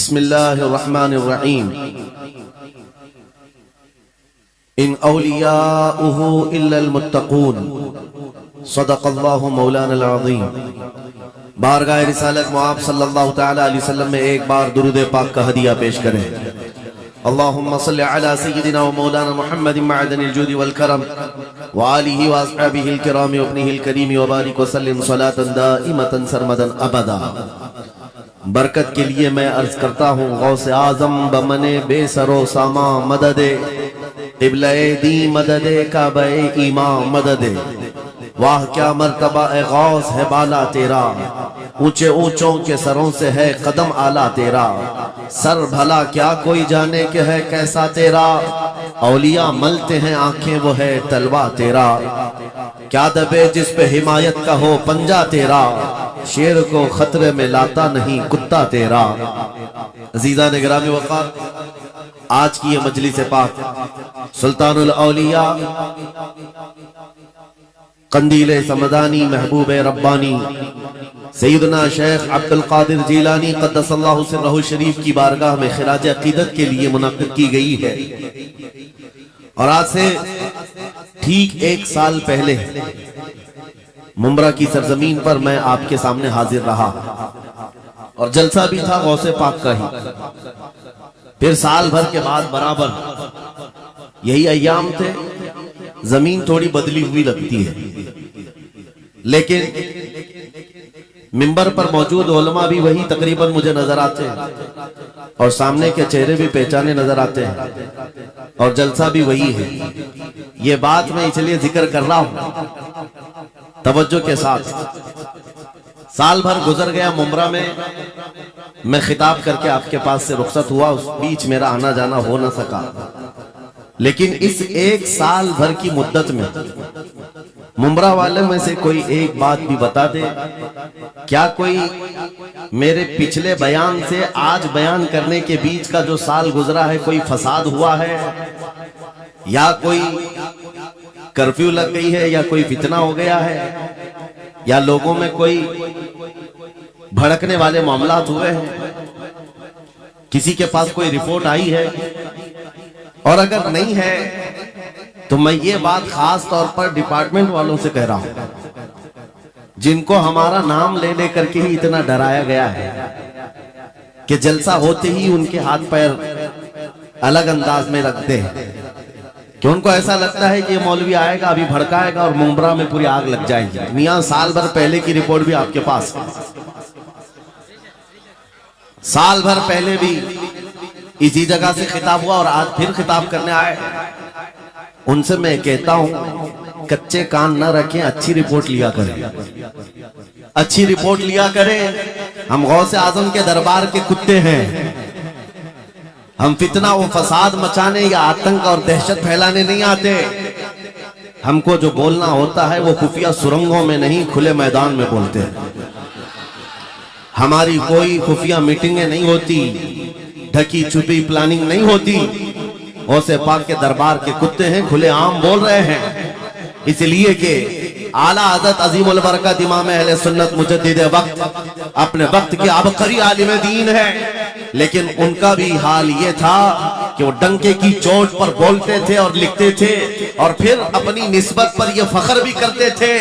بسم اللہ الرحمن الرحیم ان اولیاؤہ الا المتقون صدق اللہ مولانا العظیم۔ بارگاہ رسالت معاب صلی اللہ تعالی علیہ وسلم میں ایک بار درود پاک کا ہدیہ پیش کریں۔ اللہم صلی علی سیدنا و مولانا محمد معدن الجود والکرم وآلہ واصحابہ الکرام وابنہ الکریم وبارک وسلم صلاة دائمتا سرمدا ابدا۔ برکت کے لیے میں عرض کرتا ہوں غوث اعظم بمن بے سر و ساما مدد، قبلہ دی مدد کعبہ ایمان مدد۔ واہ کیا مرتبہ اے غوث ہے بالا تیرا، اونچے اونچوں کے سروں سے ہے قدم آلہ تیرا۔ سر بھلا کیا کوئی جانے کہ ہے کیسا تیرا، اولیاء ملتے ہیں آنکھیں وہ ہے تلوہ تیرا۔ کیا دبے جس پہ حمایت کا ہو پنجہ تیرا، شیر کو خطرے میں لاتا نہیں کتا تیرا۔ عزیزان گرامی وقار، آج کی یہ مجلس پاک سلطان الاولیاء قندیل سمدانی محبوب ربانی سیدنا شیخ عبدالقادر جیلانی قدس اللہ سرہ الشریف کی بارگاہ میں خراج عقیدت کے لیے منعقد کی گئی ہے، اور آج سے ٹھیک ایک سال پہلے ممبرا کی سرزمین پر میں آپ کے سامنے حاضر رہا، اور جلسہ بھی تھا غوث پاک کا ہی۔ پھر سال بھر کے بعد برابر یہی ایام تھے، زمین تھوڑی بدلی ہوئی لگتی ہے، لیکن ممبر پر موجود علماء بھی وہی تقریباً مجھے نظر آتے ہیں، اور سامنے کے چہرے بھی پہچانے نظر آتے ہیں، اور جلسہ بھی وہی ہے۔ یہ بات میں اس لیے ذکر کر رہا ہوں توجہ کے ساتھ۔ سال بھر گزر گیا ممبرا میں خطاب کر کے آپ کے پاس سے رخصت ہوا، اس بیچ میرا آنا جانا ہو نہ سکا، لیکن اس ایک سال بھر کی مدت میں ممبرا والے میں سے کوئی ایک بات بھی بتا دے، کیا کوئی میرے پچھلے بیان سے آج بیان کرنے کے بیچ کا جو سال گزرا ہے کوئی فساد ہوا ہے، یا کوئی کرفیو لگ گئی ہے، یا کوئی فتنہ ہو گیا ہے، یا لوگوں میں کوئی بھڑکنے والے معاملات ہوئے ہیں، کسی کے پاس کوئی رپورٹ آئی ہے؟ اور اگر نہیں ہے تو میں یہ بات خاص طور پر ڈپارٹمنٹ والوں سے کہہ رہا ہوں، جن کو ہمارا نام لے لے کر کے ہی اتنا ڈرایا گیا ہے کہ جلسہ ہوتے ہی ان کے ہاتھ پیر الگ انداز میں رکھتے ہیں، کہ ان کو ایسا لگتا ہے کہ یہ مولوی آئے گا ابھی بھڑکائے گا اور ممبرا میں پوری آگ لگ جائے گی۔ میاں سال بھر پہلے کی رپورٹ بھی آپ کے پاس، سال بھر پہلے بھی اسی جگہ سے خطاب ہوا اور آج پھر خطاب کرنے آئے۔ ان سے میں کہتا ہوں کچے کان نہ رکھیں، اچھی رپورٹ لیا کریں، اچھی رپورٹ لیا کریں۔ ہم غوث اعظم کے دربار کے کتے ہیں، ہم فتنہ و فساد مچانے یا آتنک اور دہشت پھیلانے نہیں آتے۔ ہم کو جو بولنا ہوتا ہے وہ خفیہ سرنگوں میں نہیں کھلے میدان میں بولتے ہیں۔ ہماری کوئی خفیہ میٹنگیں نہیں ہوتی، ڈھکی چھپی پلاننگ نہیں ہوتی۔ غوث پاک کے دربار کے کتے ہیں، کھلے عام بول رہے ہیں، اس لیے کہ اعلیٰ حضرت عظیم البرکت امام اہل سنت مجدد وقت اپنے وقت کے عبقری عالم دین ہے، لیکن ان کا بھی حال یہ تھا کہ وہ ڈنکے کی چوٹ پر بولتے تھے اور لکھتے تھے، اور پھر اپنی نسبت پر یہ فخر بھی کرتے تھے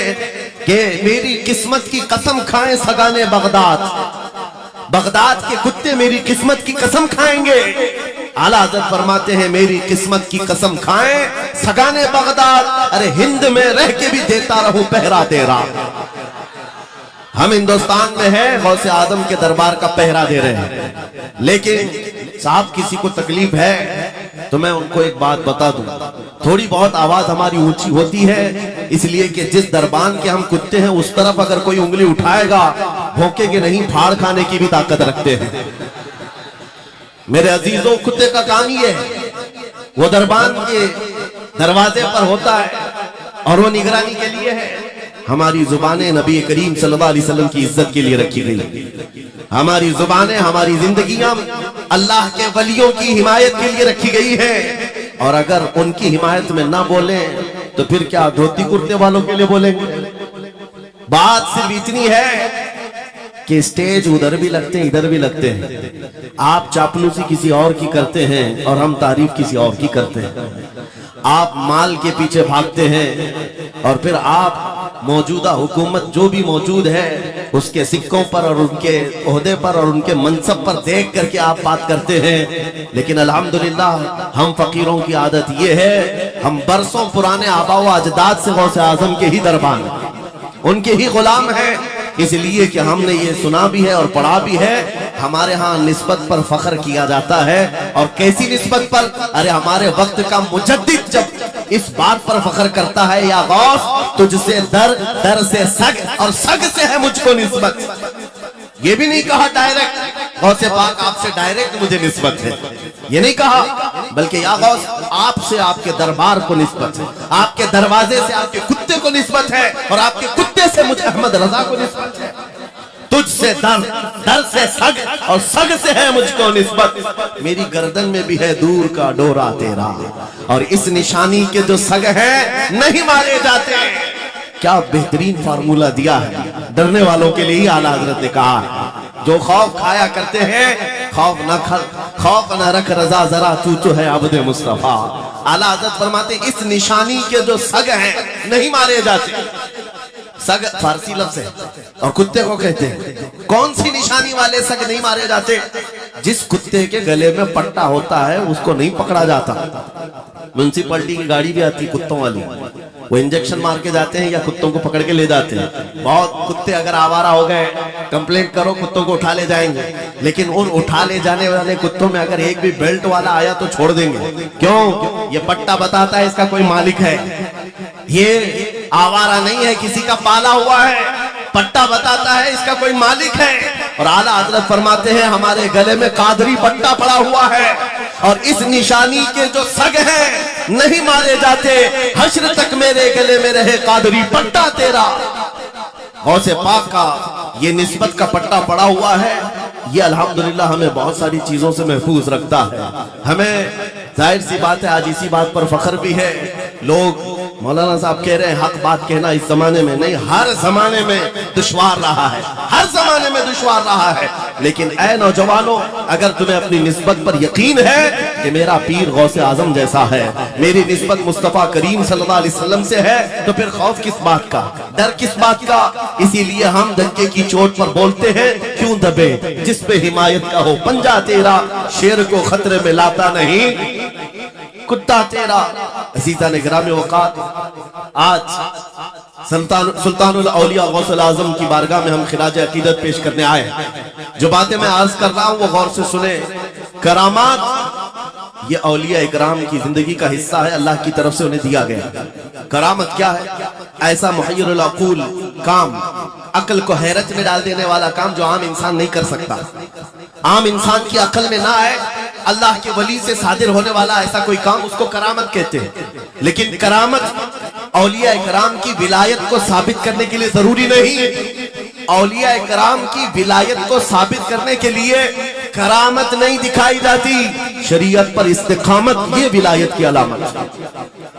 کہ میری قسمت کی قسم کھائیں سگانے بغداد، بغداد کے کتے میری قسمت کی قسم کھائیں گے۔ اعلیٰ حضرت فرماتے ہیں میری قسمت کی قسم کھائیں سگانے بغداد، ارے ہند میں رہ کے بھی دیتا رہوں پہرا تیرا۔ ہم ہندوستان میں ہیں، غوث اعظم کے دربار کا پہرا دے رہے ہیں، لیکن صاحب کسی کو تکلیف ہے تو میں ان کو ایک بات بتا دوں، تھوڑی بہت آواز ہماری اونچی ہوتی ہے اس لیے کہ جس دربان کے ہم کتے ہیں اس طرف اگر کوئی انگلی اٹھائے گا بھونکے کہ نہیں پھاڑ کھانے کی بھی طاقت رکھتے ہیں۔ میرے عزیزوں، کتے کا کام یہ ہے، وہ دربان کے دروازے پر ہوتا ہے اور وہ نگرانی کے لیے ہے۔ ہماری زبانیں نبی کریم صلی اللہ علیہ وسلم کی عزت کے لیے رکھی گئی، ہماری زبانیں، ہماری زندگیاں اللہ کے ولیوں کی حمایت کے لیے رکھی گئی ہے، اور اگر ان کی حمایت میں نہ بولیں تو پھر کیا دھوتی کرتے والوں کے لیے بولیں گے؟ بات صرف اتنی ہے کہ اسٹیج ادھر بھی لگتے ہیں ادھر بھی لگتے ہیں، آپ چاپلوسی کسی اور کی کرتے ہیں اور ہم تعریف کسی اور کی کرتے ہیں، آپ مال کے پیچھے بھاگتے ہیں اور پھر آپ موجودہ حکومت جو بھی موجود ہے اس کے سکوں پر اور ان کے عہدے پر اور ان کے منصب پر دیکھ کر کے آپ بات کرتے ہیں۔ لیکن الحمدللہ ہم فقیروں کی عادت یہ ہے، ہم برسوں پرانے آبا و اجداد سے غوث اعظم کے ہی دربان ہیں، ان کے ہی غلام ہیں، اس لیے کہ ہم نے یہ سنا بھی ہے اور پڑھا بھی ہے۔ ہمارے ہاں نسبت پر فخر کیا جاتا ہے، اور کیسی نسبت پر؟ ارے ہمارے وقت کا مجدد جب اس بات پر فخر کرتا ہے، یا غوث تجھ سے در، در سے سگ، اور سگ سے ہے مجھ کو نسبت۔ یہ بھی نہیں کہا ڈائریکٹ غوث پاک آپ سے ڈائریکٹ مجھے نسبت ہے، یہ نہیں کہا، بلکہ یا غوث آپ سے آپ کے دربار کو نسبت ہے، آپ کے دروازے سے آپ کے کتے کو نسبت ہے، اور آپ کے کتے سے مجھ احمد رضا کو نسبت ہے۔ تجھ سے در، در سے سگ، اور سگ سے ہے مجھ کو نسبت۔ میری گردن میں بھی ہے دور کا ڈورا تیرا، اور اس نشانی کے جو سگ ہیں نہیں مارے جاتے۔ کیا بہترین فارمولہ دیا ہے، ڈرنے والوں کے لیے اعلیٰ حضرت نے کہا ہے، جو خوف کھایا کرتے ہیں، خوف نہ رکھ رضا ذرا، تو ہے عبد مصطفیٰ۔ اعلیٰ حضرت فرماتے ہیں اس نشانی کے جو سگ ہیں نہیں مارے جاتے۔ سگ فارسی لفظ ہے اور کتے کو کہتے ہیں۔ کون سی نشانی والے سگ نہیں مارے جاتے؟ جس کتے کے گلے میں پٹا ہوتا ہے اس کو نہیں پکڑا جاتا۔ میونسپلٹی کی گاڑی بھی آتی کتوں والی، وہ انجیکشن مار کے جاتے ہیں یا کتوں کو پکڑ کے لے جاتے ہیں۔ بہت کتے اگر آوارہ ہو گئے کمپلینٹ کرو، کتوں کو اٹھا لے جائیں گے، لیکن ان اٹھا لے جانے والے کتوں میں اگر ایک بھی بیلٹ والا آیا تو چھوڑ دیں گے۔ کیوں؟ یہ پٹا بتاتا ہے اس کا کوئی مالک ہے، یہ آوارہ نہیں ہے، کسی کا پالا ہوا ہے، پٹا بتاتا ہے اس کا کوئی مالک ہے۔ اور اعلیٰ حضرت فرماتے ہیں ہمارے گلے میں قادری پٹا پڑا ہوا ہے، اور اس نشانی کے جو سگ ہیں نہیں مارے جاتے، حشر تک میرے گلے میں رہے قادری پٹا تیرا۔ غوث پاک کا یہ نسبت کا پٹا پڑا ہوا ہے، یہ الحمدللہ ہمیں بہت ساری چیزوں سے محفوظ رکھتا ہے۔ ہمیں ظاہر سی بات ہے آج اسی بات پر فخر بھی ہے۔ لوگ مولانا صاحب کہہ رہے ہیں حق بات کہنا اس زمانے میں نہیں، ہر زمانے میں دشوار رہا ہے، ہر زمانے میں دشوار رہا ہے، لیکن اے نوجوانوں اگر تمہیں اپنی نسبت پر یقین ہے کہ میرا پیر غوث اعظم جیسا ہے، میری نسبت مصطفیٰ کریم صلی اللہ علیہ وسلم سے ہے، تو پھر خوف کس بات کا، ڈر کس بات کا؟ اسی لیے ہم دھکے کی چوٹ پر بولتے ہیں کیوں دبے جس پہ حمایت کا ہو پنجہ تیرا، شیر کو خطرے میں لاتا نہیں کتا تیرا۔ عزیزان گرامی اوقات، آج سلطان الاولیاء غوث الاعظم کی بارگاہ میں ہم خراج عقیدت پیش کرنے آئے۔ جو باتیں میں عرض کر رہا ہوں وہ غور سے سنیں۔ کرامات یہ اولیاء اکرام کی زندگی کا حصہ ہے، اللہ کی طرف سے انہیں دیا گیا۔ کرامت کیا ہے؟ ایسا محیر العقول کام، عقل کو حیرت میں ڈال دینے والا کام جو عام انسان نہیں کر سکتا، عام انسان کی عقل میں نہ آئے، اللہ کے ولی سے صادر ہونے والا ایسا کوئی کام، اس کو کرامت کہتے ہیں۔ لیکن کرامت اولیاء اکرام کی ولایت کو ثابت کرنے کے لیے ضروری نہیں۔ اولیاء اکرام کی ولایت کو ثابت کرنے کے لیے کرامت نہیں دکھائی جاتی، شریعت پر استقامت یہ ولایت کی علامت ہے۔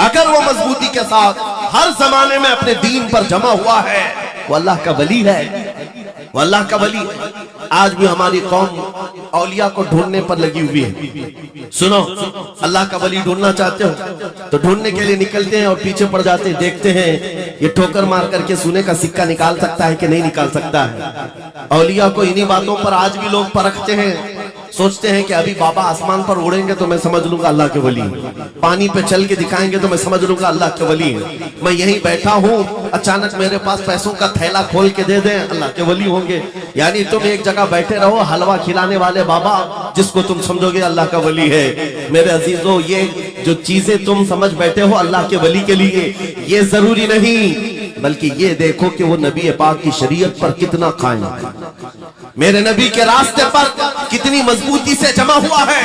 اگر وہ مضبوطی کے ساتھ ہر زمانے میں اپنے دین پر جمع ہوا ہے، وہ اللہ کا ولی ہے، وہ اللہ کا ولی ہے۔ آج بھی ہماری قوم اولیاء کو ڈھونڈنے پر لگی ہوئی ہے۔ سنو، اللہ کا ولی ڈھونڈنا چاہتے ہو تو ڈھونڈنے کے لیے نکلتے ہیں اور پیچھے پڑ جاتے ہیں، دیکھتے ہیں یہ ٹھوکر مار کر کے سونے کا سکہ نکال سکتا ہے کہ نہیں نکال سکتا ہے۔ اولیاء کو انہی باتوں پر آج بھی لوگ پرکھتے ہیں، سوچتے ہیں کہ ابھی بابا آسمان پر اڑیں گے تو میں سمجھ لوں گا اللہ کے ولی ہیں، پانی پہ چل کے دکھائیں گے تو میں سمجھ لوں گا اللہ کے ولی ہیں، میں یہیں بیٹھا ہوں اچانک میرے پاس پیسوں کا تھیلا کھول کے دے دیں اللہ کے ولی ہوں گے۔ یعنی تم ایک جگہ بیٹھے رہو، حلوہ کھلانے والے بابا جس کو تم سمجھو گے اللہ کا ولی ہے۔ میرے عزیزو، یہ جو چیزیں تم سمجھ بیٹھے ہو اللہ کے ولی کے لیے، یہ ضروری نہیں، بلکہ یہ دیکھو کہ وہ نبی پاک کی شریعت پر کتنا قائم ہے، میرے نبی کے راستے پر کتنی مضبوطی سے جمع ہوا ہے۔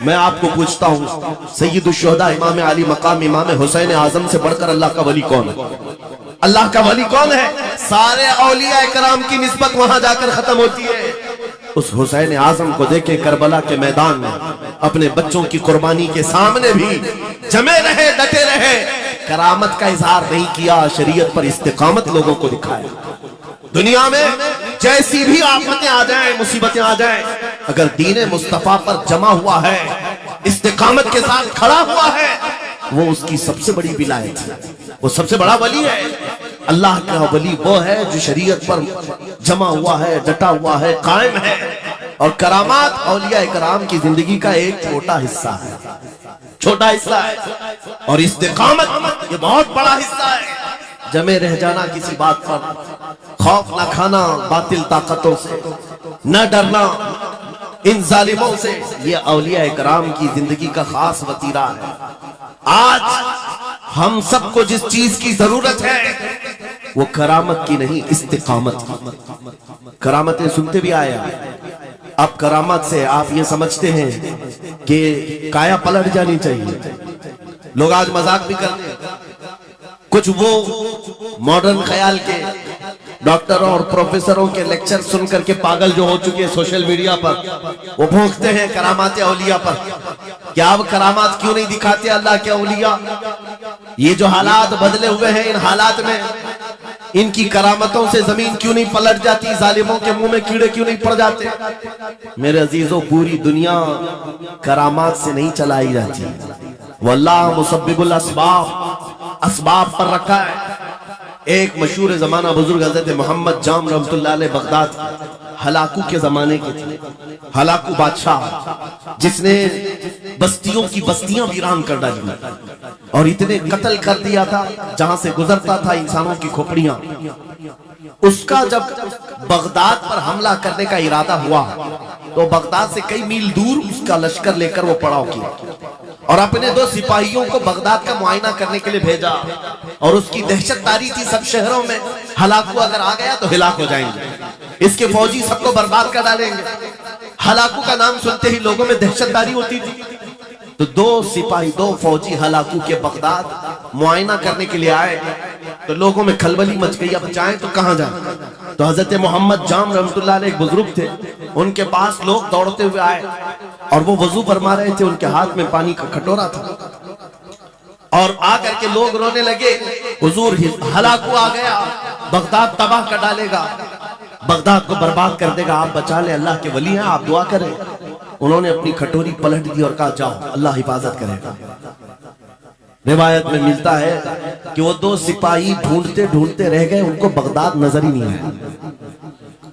میں آپ کو پوچھتا ہوں، سید الشہداء امام علی مقام امام حسین اعظم سے بڑھ کر اللہ کا ولی کون ہے؟ اللہ کا ولی کون ہے؟ سارے اولیاء کرام کی نسبت وہاں جا کر ختم ہوتی ہے۔ اس حسین اعظم کو دیکھیں کربلا کے میدان میں اپنے بچوں کی قربانی کے سامنے بھی جمے رہے، ڈٹے رہے، کرامت کا اظہار نہیں کیا، شریعت پر استقامت لوگوں کو دکھایا۔ دنیا میں جیسی بھی آفتیں آ جائیں، مصیبتیں آ جائیں، اگر دین مصطفیٰ پر جمع ہوا ہے، استقامت کے ساتھ کھڑا ہوا ہے، وہ اس کی سب سے بڑی ولایت ہے، وہ سب سے بڑا ولی ہے۔ اللہ کا ولی وہ ہے جو شریعت پر جمع ہوا ہے، ڈٹا ہوا ہے، قائم ہے۔ اور کرامات اولیاء کرام کی زندگی کا ایک چھوٹا حصہ ہے، چھوٹا حصہ ہے، اور استقامت یہ بہت بڑا حصہ ہے۔ جمے رہ جانا کسی بات پر، خوف نہ کھانا باطل طاقتوں سے، نہ ڈرنا ان ظالموں سے، یہ اولیاء کرام کی زندگی کا خاص وتیرہ ہے۔ آج ہم سب کو جس چیز کی ضرورت ہے وہ کرامت کی نہیں، استقامت کی۔ کرامتیں سنتے بھی آیا، اب کرامت سے آپ یہ سمجھتے ہیں کہ کایا پلٹ جانی چاہیے۔ لوگ آج مذاق بھی کرتے ہیں، کچھ وہ ماڈرن خیال کے ڈاکٹروں اور پروفیسروں کے لیکچر سن کر کے پاگل جو ہو چکے سوشل میڈیا پر، وہ بھونکتے ہیں کرامات اولیاء پر۔ کیا اب کرامات کیوں نہیں دکھاتے اللہ کے اولیاء؟ یہ جو حالات بدلے ہوئے ہیں، ان حالات میں ان کی کرامتوں سے زمین کیوں نہیں پلٹ جاتی؟ ظالموں کے منہ میں کیڑے کیوں نہیں پڑ جاتے؟ میرے عزیزوں، پوری دنیا کرامات سے نہیں چلائی جاتی، واللہ مسبب الاسباب، اسباب پر رکھا ہے۔ ایک مشہور زمانہ بزرگ حضرت محمد جام رحمت اللہ علیہ بغداد ہلاکو کے زمانے کے تھے، ہلاکو بادشاہ جس نے بستیوں کی بستیاں ویران کر ڈالی اور اتنے قتل کر دیا تھا، جہاں سے گزرتا تھا انسانوں کی کھوپڑیاں۔ اس کا جب بغداد پر حملہ کرنے کا ارادہ ہوا تو بغداد سے کئی میل دور اس کا لشکر لے کر وہ پڑاؤ کیا اور اپنے 2 سپاہیوں کو بغداد کا معائنہ کرنے کے لیے بھیجا، اور اس کی دہشت تاری تھی سب شہروں میں، ہلاکو اگر آ گیا تو ہلاک ہو جائیں گے، اس کے فوجی سب کو برباد کر ڈالیں گے۔ ہلاکو کا نام سنتے ہی لوگوں میں دہشت تاری ہوتی تھی، تو 2 سپاہی 2 فوجی ہلاکو کے بغداد معائنہ کرنے کے لیے آئے تو لوگوں میں کھلبلی مچ گئی، اب جائیں تو کہاں جائیں؟ تو حضرت محمد جام رحمت اللہ علیہ ایک بزرگ تھے، ان کے پاس لوگ دوڑتے ہوئے آئے اور وہ وضو فرما رہے تھے، ان کے ہاتھ میں پانی کا کھٹورا تھا، اور آ کر کے لوگ رونے لگے، حضور ہلاکو آ گیا، بغداد تباہ کر ڈالے گا، بغداد کو برباد کر دے گا، آپ بچا لیں، اللہ کے ولی ہیں، آپ دعا کریں۔ انہوں نے اپنی کھٹوری پلٹ دی اور کہا جاؤ، اللہ حفاظت کرے گا۔ روایت میں ملتا ہے کہ وہ 2 سپاہی ڈھونڈتے ڈھونڈتے رہ گئے، ان کو بغداد نظر ہی نہیں آیا،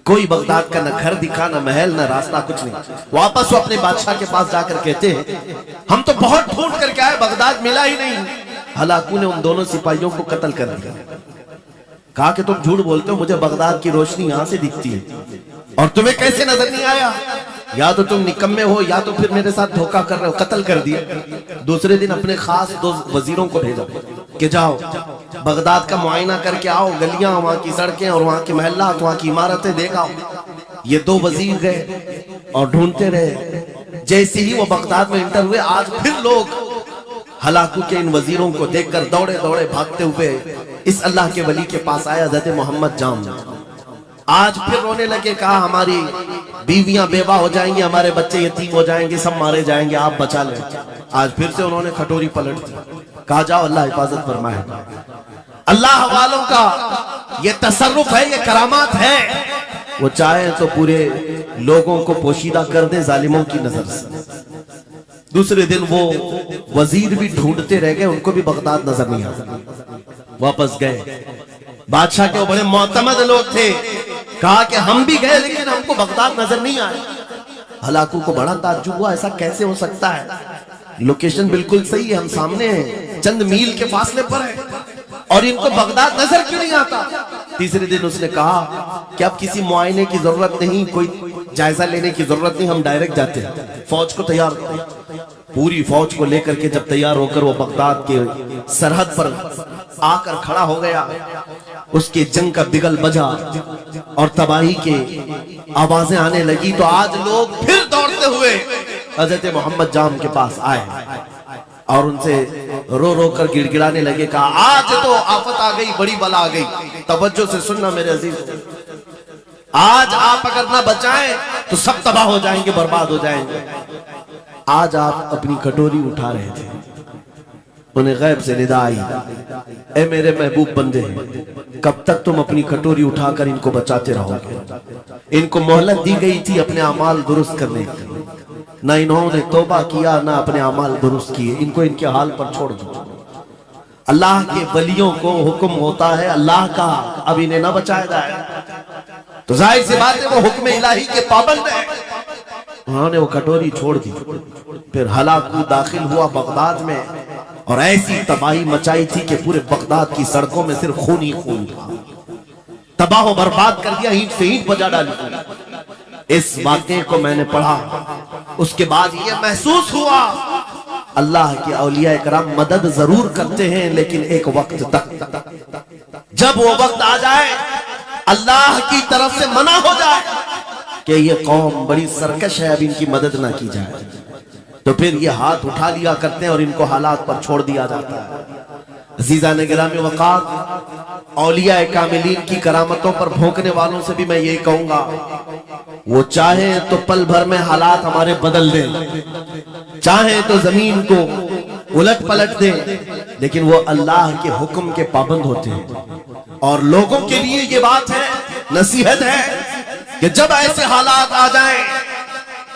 کوئی بغداد کا نہ گھر دکھا، نہ محل، نہ راستہ، کچھ نہیں۔ واپس وہ اپنے بادشاہ کے پاس جا کر کہتے ہیں ہم تو بہت ڈھونڈ کر کے آئے، بغداد ملا ہی نہیں۔ ہلاکو نے ان 2 سپاہیوں کو قتل کر دیا، کہا کہ تم جھوٹ بولتے ہو، مجھے بغداد کی روشنی یہاں سے دکھتی ہے اور تمہیں کیسے نظر نہیں آیا؟ یا تو تم نکمے ہو یا تو پھر میرے ساتھ دھوکہ کر رہے ہو، قتل کر دیا۔ دوسرے دن اپنے خاص 2 وزیروں کو بھیجا کہ جاؤ بغداد کا معائنہ کر کے آؤ، گلیاں، وہاں کی سڑکیں اور وہاں کی محلات، وہاں کی عمارتیں دیکھا۔ یہ 2 وزیر گئے اور ڈھونڈتے رہے، جیسے ہی وہ بغداد میں انٹر ہوئے، آج پھر لوگ ہلاکو کے ان وزیروں کو دیکھ کر دوڑے دوڑے بھاگتے ہوئے اس اللہ کے ولی کے پاس آیا، حضرت محمد جام۔ آج پھر رونے لگے، کہا ہماری بیویاں بیوہ ہو جائیں گی، ہمارے بچے یتیم ہو جائیں گے، سب مارے جائیں گے، آپ بچا لیں۔ آج پھر سے انہوں نے کھٹوری پلٹ دی، کہا جاؤ، اللہ حفاظت فرمائے گا۔ اللہ والوں کا یہ تصرف ہے، یہ کرامات ہے، وہ چاہیں تو پورے لوگوں کو پوشیدہ کر دیں ظالموں کی نظر سے۔ دوسرے دن وہ وزیر بھی ڈھونڈتے رہ گئے، ان کو بھی بغداد نظر نہیں آتا، واپس گئے۔ بادشاہ کے وہ بڑے معتمد لوگ تھے، کہا کہ ہم بھی گئے لیکن ہم کو بغداد نظر نہیں آئے۔ ہلاکو کو بڑا تعجب ہوا، ایسا کیسے ہو سکتا ہے؟ لوکیشن بالکل صحیح ہے، ہم سامنے ہیں، چند میل کے فاصلے پر ہے، اور ان کو بغداد نظر کیوں نہیں آتا؟ تیسرے دن اس نے کہا کہ اب کسی معائنے کی ضرورت نہیں، کوئی جائزہ لینے کی ضرورت نہیں، ہم ڈائریکٹ جاتے ہیں، فوج کو تیار کریں۔ پوری فوج کو لے کر کے جب تیار ہو کر وہ بغداد کے سرحد پر آ کر کھڑا ہو گیا، اس کے جنگ کا بگل بجا اور تباہی کے آوازیں آنے لگی، تو آج لوگ پھر دوڑتے ہوئے حضرت محمد جام کے پاس آئے اور ان سے رو رو کر گڑ گڑانے لگے، کہا آج تو آفت آ گئی، بڑی بلا آ گئی۔ توجہ سے سننا میرے عزیز، آج آپ اگر نہ بچائیں تو سب تباہ ہو جائیں گے، برباد ہو جائیں گے۔ آج آپ اپنی کٹوری اٹھا رہے تھے، انہیں غیب سے ندا آئی، اے میرے محبوب بندے، کب تک تم اپنی کٹوری اٹھا کر ان کو بچاتے رہو گے؟ ان کو مہلت دی گئی تھی اپنے اعمال درست کرنے کی، نہ انہوں نے توبہ کیا نہ اپنے اعمال درست کیے، ان کو ان کے حال پر چھوڑ دو۔ اللہ کے ولیوں کو حکم ہوتا ہے اللہ کا، اب انہیں نہ بچایا جائے تو ظاہر سی بات ہے وہ حکم الہی کے پابند ہیں۔ انہوں نے وہ کٹوری چھوڑ دی، پھر ہلاکو داخل ہوا بغداد میں، اور ایسی تباہی مچائی تھی کہ پورے بغداد کی سڑکوں میں صرف خون ہی خون تھا، تباہ و برباد کر دیا، اینٹ سے اینٹ بجا ڈالی۔ اس واقعے کو میں نے پڑھا، اس کے بعد یہ محسوس ہوا اللہ کے اولیاء کرام مدد ضرور کرتے ہیں لیکن ایک وقت تک، جب وہ وقت آ جائے اللہ کی طرف سے منع ہو جائے کہ یہ قوم بڑی سرکش ہے اب ان کی مدد نہ کی جائے، تو پھر یہ ہاتھ اٹھا لیا کرتے ہیں اور ان کو حالات پر چھوڑ دیا جاتا ہے۔ عزیزان گرامی وقار، اولیاء کاملین کی کرامتوں پر بھونکنے والوں سے بھی میں یہی کہوں گا، وہ چاہیں تو پل بھر میں حالات ہمارے بدل دیں، چاہیں تو زمین کو الٹ پلٹ دیں، لیکن وہ اللہ کے حکم کے پابند ہوتے ہیں۔ اور لوگوں کے لیے یہ بات ہے، نصیحت ہے کہ جب ایسے حالات آ جائیں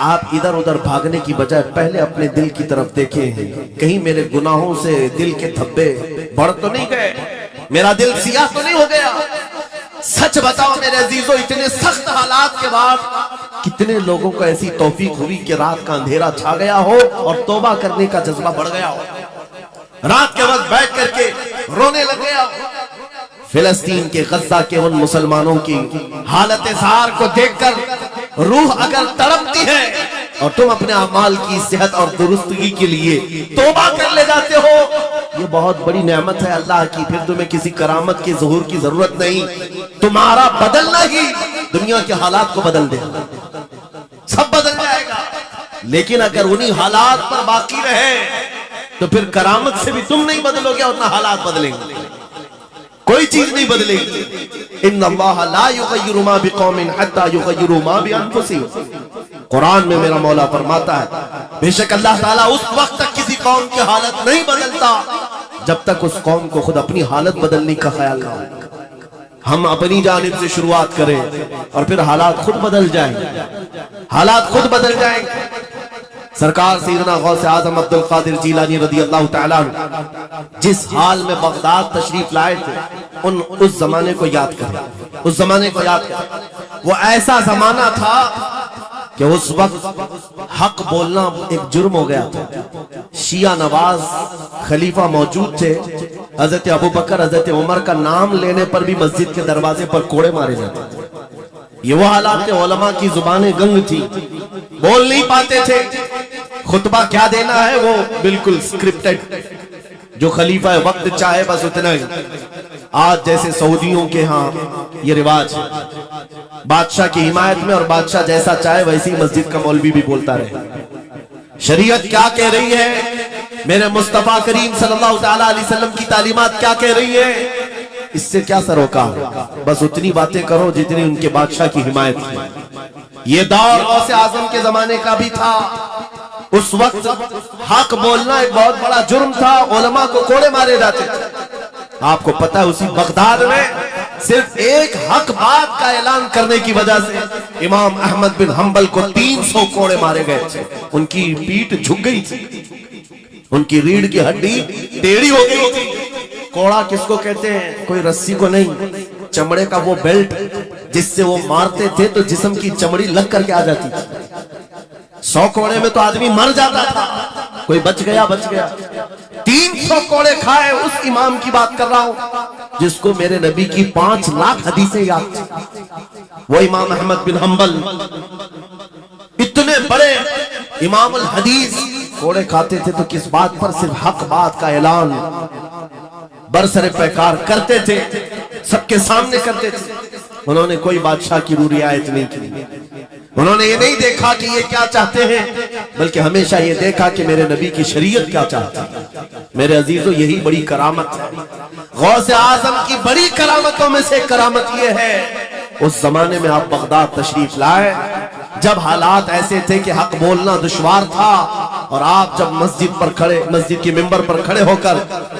آپ ادھر ادھر بھاگنے کی بجائے پہلے اپنے دل کی طرف دیکھیں، کہیں میرے گناہوں سے دل کے دھبے بڑھ تو نہیں گئے، میرا دل سیاہ تو نہیں ہو گیا۔ سچ بتاؤ میرے عزیزو، اتنے سخت حالات کے بعد کتنے لوگوں کو ایسی توفیق ہوئی کہ رات کا اندھیرا چھا گیا ہو اور توبہ کرنے کا جذبہ بڑھ گیا ہو، رات کے وقت بیٹھ کر کے رونے لگ گیا ہو۔ فلسطین کے غزہ کے ان مسلمانوں کی حالت زار کو دیکھ کر روح اگر تڑپتی ہے اور تم اپنے اعمال کی صحت اور درستگی کے لیے توبہ کر لے جاتے ہو، یہ بہت بڑی نعمت ہے اللہ کی، پھر تمہیں کسی کرامت کی ظہور کی ضرورت نہیں، تمہارا بدلنا ہی دنیا کے حالات کو بدل دے گا، سب بدل جائے گا۔ لیکن اگر انہی حالات پر باقی رہے تو پھر کرامت سے بھی تم نہیں بدلو گے اور نہ حالات بدلیں گے، کوئی چیز نہیں بدلے گی۔ ان اللہ لا یغیر ما بقوم حتی یغیروا ما بانفسہم، قرآن میں میرا مولا فرماتا ہے بے شک اللہ تعالیٰ اس وقت تک کسی قوم کی حالت نہیں بدلتا جب تک اس قوم کو خود اپنی حالت بدلنے کا خیال کرے۔ ہم اپنی جانب سے شروعات کریں اور پھر حالات خود بدل جائیں، حالات خود بدل جائیں۔ سرکار سیدنا غوث اعظم عبد القادر جیلانی رضی اللہ تعالیٰ عنہ جس حال میں بغداد تشریف لائے تھے، اس زمانے کو یاد کریں، اس زمانے کو یاد کریں۔ وہ ایسا زمانہ تھا کہ اس وقت حق بولنا ایک جرم ہو گیا تھا، شیعہ نواز خلیفہ موجود تھے، حضرت ابوبکر حضرت عمر کا نام لینے پر بھی مسجد کے دروازے پر کوڑے مارے جاتے تھے۔ یہ وہ حالات تھے، علماء کی زبانیں گنگ تھی، بول نہیں پاتے تھے، خطبہ کیا دینا ہے وہ بالکل سکرپٹڈ، جو خلیفہ وقت چاہے بس اتنا ہی۔ آج جیسے سعودیوں کے ہاں یہ رواج ہے، بادشاہ کی حمایت میں اور بادشاہ جیسا چاہے ویسی مسجد کا مولوی بھی بولتا رہے۔ شریعت کیا کہہ رہی ہے، میرے مصطفیٰ کریم صلی اللہ تعالیٰ علیہ وسلم کی تعلیمات کیا کہہ رہی ہے، اس سے کیا سروکار، بس اتنی باتیں کرو جتنی ان کے بادشاہ کی حمایت کی۔ یہ دور غوث اعظم کے زمانے کا بھی تھا، اس وقت حق بولنا ایک بہت بڑا جرم تھا، علماء کو کوڑے مارے جاتے تھے۔ آپ کو پتہ ہے اسی بغداد میں صرف ایک حق بات کا اعلان کرنے کی وجہ سے امام احمد بن حنبل کو 300 کوڑے مارے گئے تھے، ان کی پیٹھ جھک گئی تھی، ان کی ریڑھ کی ہڈی ٹیڑھی ہو گئی تھی۔ کوڑا کس کو کہتے ہیں، کوئی رسی کو نہیں، چمڑے کا وہ بیلٹ جس سے وہ مارتے تھے تو جسم کی چمڑی لگ کر کے آ جاتی تھی۔ 100 کوڑے میں تو آدمی مر جاتا تھا، کوئی بچ گیا بچ گیا۔ 300 کوڑے کھائے اس امام کی بات کر رہا ہوں جس کو میرے نبی کی 5 لاکھ حدیثیں یاد تھی، وہ امام احمد بن حنبل، اتنے بڑے امام الحدیث کوڑے کھاتے تھے تو کس بات پر، صرف حق بات کا اعلان برسر پیکار کرتے تھے، سب کے سامنے کرتے تھے۔ انہوں نے کوئی بادشاہ کی روح رعایت نہیں کی، انہوں نے یہ نہیں دیکھا کہ یہ کیا چاہتے ہیں، بلکہ ہمیشہ یہ دیکھا کہ میرے نبی کی شریعت کیا چاہتی ہے۔ میرے عزیزو یہی بڑی کرامت ہے، غوث اعظم کی بڑی کرامتوں میں سے کرامت یہ ہے، اس زمانے میں آپ بغداد تشریف لائے جب حالات ایسے تھے کہ حق بولنا دشوار تھا، اور آپ جب مسجد کی ممبر پر کھڑے ہو کر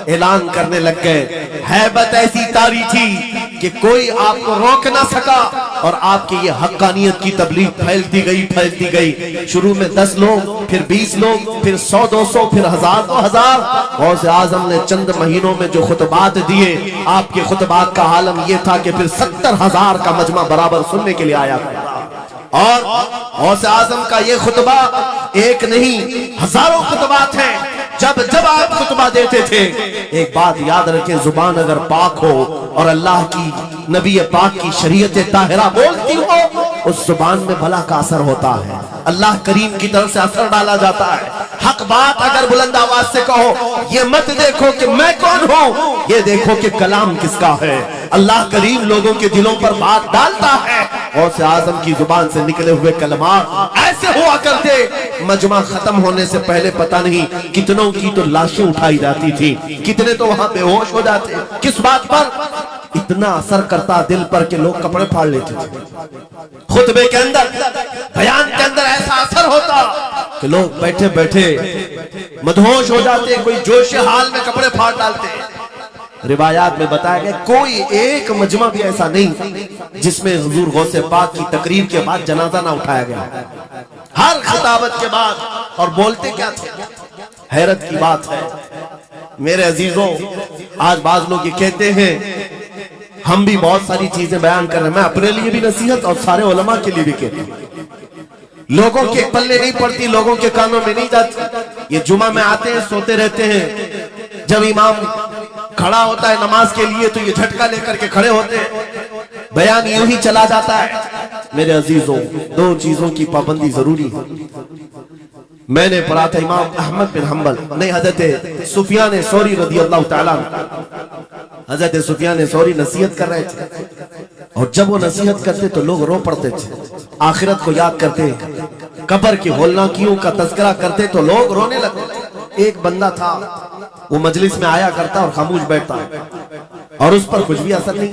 اعلان کرنے لگ گئے، ہیبت ایسی طاری تھی کہ کوئی آپ کو روک نہ سکا، اور آپ کی یہ حقانیت کی تبلیغ پھیلتی گئی۔ شروع میں 10 لوگ، پھر 20 لوگ، پھر 100 200، پھر 1000 2000۔ غوث اعظم نے چند مہینوں میں جو خطبات دیے، آپ کے خطبات کا عالم یہ تھا کہ پھر 70,000 کا مجمع برابر سننے کے لیے آیا تھا۔ اور غوث اعظم کا یہ خطبہ ایک نہیں، ہزاروں خطبات ہیں۔ جب آپ خطبہ دیتے تھے، ایک بات یاد رکھیں، زبان اگر پاک ہو اور اللہ کی نبی پاک کی شریعت طاہرہ بولتی ہو، اس زبان میں بھلا کا اثر ہوتا ہے، اللہ کریم کی طرف سے اثر ڈالا جاتا ہے۔ حق بات اگر بلند آواز سے کہو، یہ مت دیکھو کہ میں کون ہوں، یہ دیکھو کہ کلام کس کا ہے۔ اللہ کریم لوگوں کے دلوں پر بات ڈالتا ہے۔ غوث اعظم کی زبان سے نکلے ہوئے کلمات ایسے ہوا کرتے، مجمع ختم ہونے سے پہلے پتہ نہیں کتنوں کی تو لاشیں اٹھائی جاتی تھی، کتنے تو وہاں بے ہوش ہو جاتے۔ کس بات پر؟ اتنا اثر کرتا دل پر کہ لوگ کپڑے پھاڑ لیتے تھے۔ خطبے کے اندر، بیان کے اندر ایسا اثر ہوتا کہ لوگ بیٹھے بیٹھے مدہوش ہو جاتے، کوئی جوش حال میں کپڑے پھاڑ ڈالتے۔ روایات میں بتایا گیا کوئی ایک مجمع بھی ایسا نہیں جس میں حضور غوث پاک کی تقریر کے بعد جنازہ نہ اٹھایا گیا۔ ہر خطابت کے بعد، اور بولتے کیا تھے؟ حیرت کی بات ہے میرے عزیزوں، آج بعض لوگ یہ کہتے ہیں ہم بھی بہت ساری چیزیں بیان کر رہے ہیں، میں اپنے لیے بھی نصیحت اور سارے علماء کے لیے بھی کہتا ہوں، لوگوں کے پلے نہیں پڑتی، لوگوں کے کانوں میں نہیں جاتی۔ یہ جمعہ میں آتے ہیں، سوتے رہتے ہیں، جب امام کھڑا ہوتا ہے نماز کے لیے تو یہ جھٹکا لے کر کے کھڑے ہوتے ہیں، بیان یوں ہی چلا جاتا ہے۔ میرے عزیزوں، دو چیزوں کی پابندی ضروری ہے۔ میں نے پڑھا تھا امام احمد بن حنبل، نہیں حضرت سفیان ثوری رضی اللہ تعالیٰ عنہ، حضرت سفیان ثوری نصیحت کر رہے تھے، اور جب وہ نصیحت کرتے تو لوگ رو پڑتے تھے، آخرت کو یاد کرتے، قبر کی ہولناکیوں کا تذکرہ کرتے تو لوگ رونے لگتے۔ ایک بندہ تھا، وہ مجلس میں آیا کرتا اور خاموش بیٹھتا، اور اس پر کچھ بھی اثر نہیں۔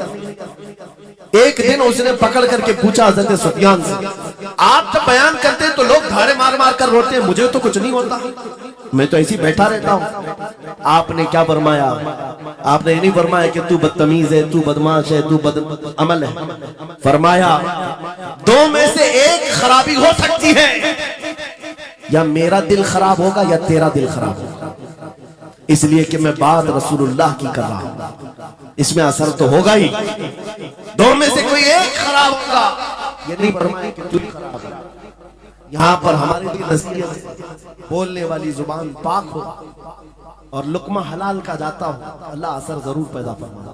ایک دن اس نے پکڑ کر کے پوچھا حضرت سفیان سے، آپ جب بیان کرتے ہیں تو لوگ دھاڑے مار مار کر روتے ہیں، مجھے تو کچھ نہیں ہوتا، میں تو ایسی بیٹھا رہتا ہوں۔ آپ نے کیا فرمایا؟ آپ نے یہ نہیں فرمایا کہ تو بدتمیز ہے، تو بدماش ہے، تو بد عمل ہے، فرمایا دو میں سے ایک خرابی ہو سکتی ہے، یا میرا دل خراب ہوگا یا تیرا دل خراب ہوگا، اس لیے کہ میں بات رسول اللہ کی کر رہا ہوں، اس میں اثر تو ہوگا ہی، دو میں سے کوئی ایک خراب ہوگا، یہ نہیں فرمایا کہ تو خراب ہے۔ یہاں پر ہمارے لیے نصیحت، بولنے والی زبان پاک ہو اور لقمہ حلال کا جاتا ہو، اللہ اثر ضرور پیدا فرماتا۔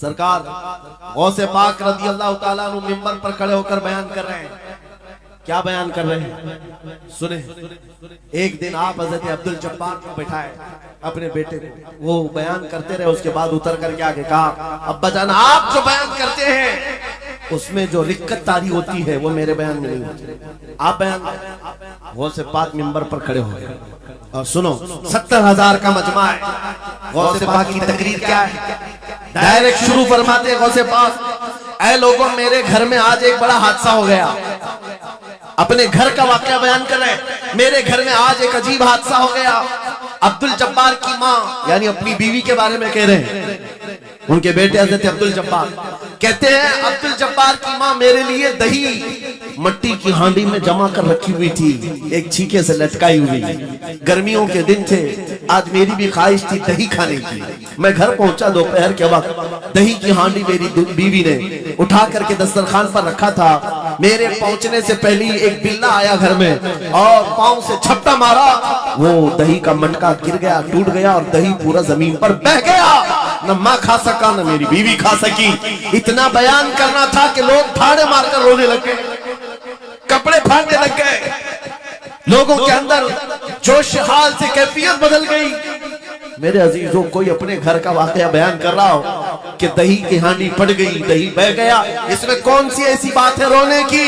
سرکار غوث پاک رضی اللہ تعالیٰ عنہ منبر پر کھڑے ہو کر بیان کر رہے ہیں، کیا بیان کر رہے ہیں؟ سنیں۔ ایک دن آپ حضرت عبدالجبار کو بٹھائے اپنے بیٹے کو، وہ بیان کرتے رہے، اس کے بعد اتر کر کے آگے کہا ابا جان آپ جو بیان کرتے ہیں اس میں جو رکت تاری ہوتی ہے وہ میرے بیان میں نہیں ہوتی، آپ بیان کریں۔ غوث پاک منبر پر کھڑے ہو گئے، اور سنو 70,000 کا مجمع ہے، غوث پاک کی تقریر کیا ہے؟ ڈائریکٹ شروع فرماتے غوث پاک، اے لوگوں میرے گھر میں آج ایک بڑا حادثہ ہو گیا، اپنے گھر کا واقعہ بیان کر رہے ہیں، میرے گھر میں آج ایک عجیب حادثہ ہو گیا۔ عبدالجبار کی ماں، یعنی اپنی بیوی کے بارے میں کہہ رہے ہیں، ان کے بیٹے حضرت عبدالجبار کہتے ہیں عبدالجبار کی ماں میرے لیے دہی مٹی کی ہانڈی میں جمع کر رکھی ہوئی تھی، ایک چھینکے سے لٹکائی ہوئی، گرمیوں کے دن تھے، آج میری بھی خواہش تھی دہی کھانے کی، میں گھر پہنچا دوپہر کے وقت، دہی کی ہانڈی میری بیوی نے اٹھا کر کے دسترخوان پر رکھا تھا، میرے پہنچنے سے پہلی ایک بلہ آیا گھر میں اور پاؤں سے چھپٹا مارا، وہ دہی کا مٹکا گر گیا، ٹوٹ گیا، اور دہی پورا زمین پر بہہ گیا، نہ ماں کھا سکا نہ میری بیوی کھا سکی۔ اتنا بیان کرنا تھا کہ لوگ دھاڑے مار کر رونے لگے، کپڑے پھاڑنے لگ گئے، لوگوں کے اندر جوش حال سے کیفیت بدل گئی۔ میرے عزیزوں، کوئی اپنے گھر کا واقعہ بیان کر رہا ہو کہ دہی کی ہانڈی پھٹ گئی، دہی بہہ گیا، اس میں کون سی ایسی بات ہے رونے کی؟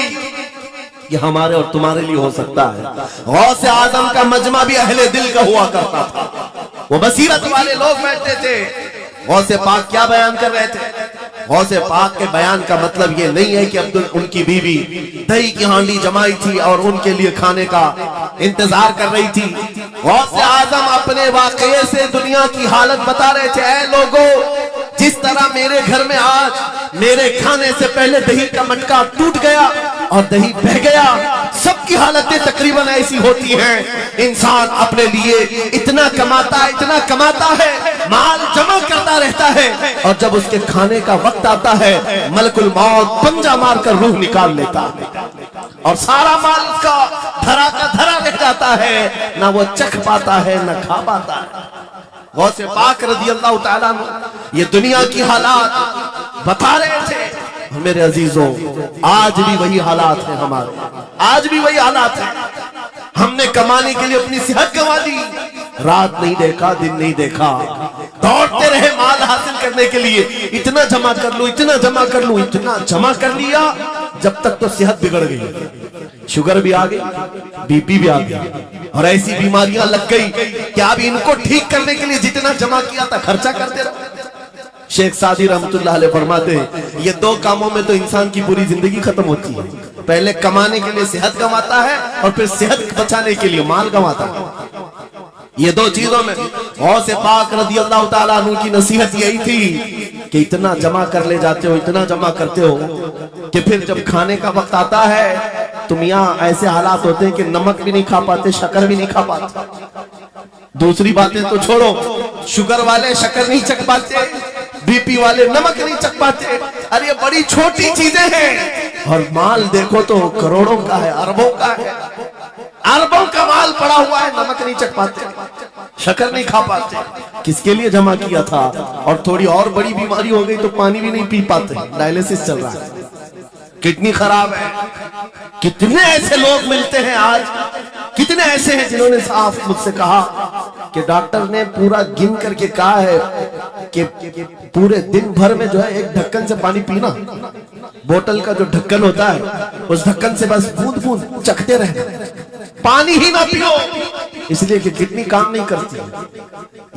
یہ ہمارے اور تمہارے لیے ہو سکتا ہے۔ غوث اعظم کا مجمع بھی اہل دل کا ہوا کرتا تھا، وہ بصیرت والے لوگ بیٹھتے تھے۔ غوث پاک کیا بیان کر رہے تھے؟ غوث پاک کے بیان کا مطلب یہ نہیں ہے کہ ان کی بیوی دہی کی ہانڈی جمائی تھی اور ان کے لیے کھانے کا انتظار کر رہی تھی۔ غوث اعظم اپنے واقعے سے دنیا کی حالت بتا رہے تھے، اے لوگو، جس طرح میرے گھر میں آج میرے کھانے سے پہلے دہی کا مٹکا ٹوٹ گیا اور دہی بہہ گیا، سب کی حالتیں تقریباً ایسی ہوتی ہیں۔ انسان اپنے لیے اتنا کماتا ہے، مال جمع کرتا رہتا ہے، اور جب اس کے کھانے کا وقت آتا ہے ملک الموت پنجہ مار کر روح نکال لیتا ہے اور سارا مال اس کا دھرا کا دھرا رہ جاتا ہے، نہ وہ چکھ پاتا ہے نہ کھا پاتا ہے۔ غوث پاک رضی اللہ تعالیٰ عنہ یہ دنیا کی حالات بتا رہے تھے۔ میرے عزیزوں، آج بھی وہی حالات ہیں ہمارے، آج بھی وہی حالات ہیں۔ ہم نے کمانے کے لیے اپنی صحت گنوا دی، رات نہیں دیکھا، دن نہیں دیکھا، دوڑتے رہے مال حاصل کرنے کے لیے، اتنا جمع کر لوں، اتنا جمع کر لوں، اتنا جمع کر لیا، جب تک تو صحت بگڑ گئی، شوگر بھی آ گئی، بی پی بھی آ گئی، اور ایسی بیماریاں لگ گئی کہ اب ان کو ٹھیک کرنے کے لیے جتنا جمع کیا تھا خرچہ کرتے رہے۔ شیخ سعدی رحمت اللہ علیہ فرماتے ہیں یہ دو کاموں میں تو انسان کی پوری زندگی ختم ہوتی ہے، پہلے کمانے کے لیے صحت گنواتا ہے اور پھر صحت بچانے کے لیے مال گنواتا ہے۔ یہ دو چیزوں میں غوث پاک رضی اللہ تعالیٰ عنہ کی نصیحت یہی تھی کہ اتنا جمع کر لے جاتے ہو، اتنا جمع کرتے ہو کہ پھر جب کھانے کا وقت آتا ہے تم یہاں ایسے حالات ہوتے ہیں کہ نمک بھی نہیں کھا پاتے، شکر بھی نہیں کھا پاتے۔ دوسری باتیں تو چھوڑو، شوگر والے شکر نہیں چکھ پاتے، بی پی والے نمک نہیں چکھ پاتے، ارے یہ بڑی چھوٹی چیزیں ہیں، اور مال دیکھو تو کروڑوں کا ہے، اربوں کا ہے، اربوں کا مال پڑا ہوا ہے، نمک نہیں چکھ پاتے، شکر نہیں کھا پاتے۔ کس کے لیے جمع کیا تھا؟ اور تھوڑی اور بڑی بیماری ہو گئی تو پانی بھی نہیں پی پاتے، ڈائلیسس چل رہا ہے، کڈنی خراب ہے۔ کتنے ایسے لوگ ملتے ہیں آج، کتنے ایسے ہیں جنہوں نے صاف مجھ سے کہا کہ ڈاکٹر نے پورا گن کر کے کہا ہے کہ پورے دن بھر میں جو ہے ایک ڈھکن سے پانی پینا، بوتل کا جو ڈھکن ہوتا ہے اس ڈھکن سے بس بوند بوند چکھتے رہنا، پانی ہی نہ پیو، اس لیے کہ کڈنی کام نہیں کرتی۔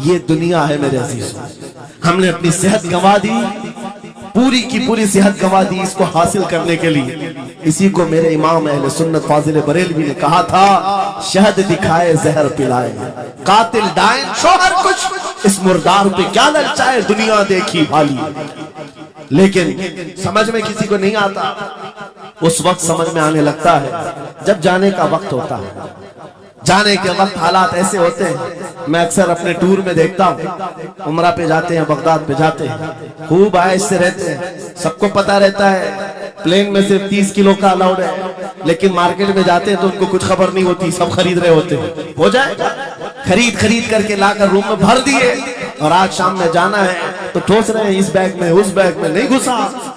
یہ دنیا ہے میرے عزیزوں، ہم نے اپنی صحت گنوا دی، پوری کی پوری صحت گنوا دی اس کو حاصل کرنے کے لیے۔ اسی کو میرے امام اہل سنت فاضل بریلوی نے کہا تھا، شہد دکھائے زہر پلائے، قاتل ڈائن شوہر کچھ، اس مردار پہ کیا للچائے، دنیا دیکھی بھالی۔ لیکن سمجھ میں کسی کو نہیں آتا، اس وقت سمجھ میں آنے لگتا ہے جب جانے کا وقت ہوتا ہے۔ جانے کے وقت حالات ایسے ہوتے ہیں، میں اکثر اپنے ٹور میں دیکھتا ہوں، عمرہ پہ جاتے ہیں، بغداد پہ جاتے ہیں، خوب عائش سے رہتے ہیں، سب کو پتا رہتا ہے پلین میں صرف 30 کلو کا الاؤڈ ہے، لیکن مارکیٹ میں جاتے ہیں تو ان کو کچھ خبر نہیں ہوتی، سب خرید رہے ہوتے ہیں، ہو جائے گا، خرید کر کے لا کر روم میں بھر دیے، اور آج شام میں جانا ہے تو ٹھوس رہے ہیں اس بیگ میں اس بیگ میں نہیں گھسا،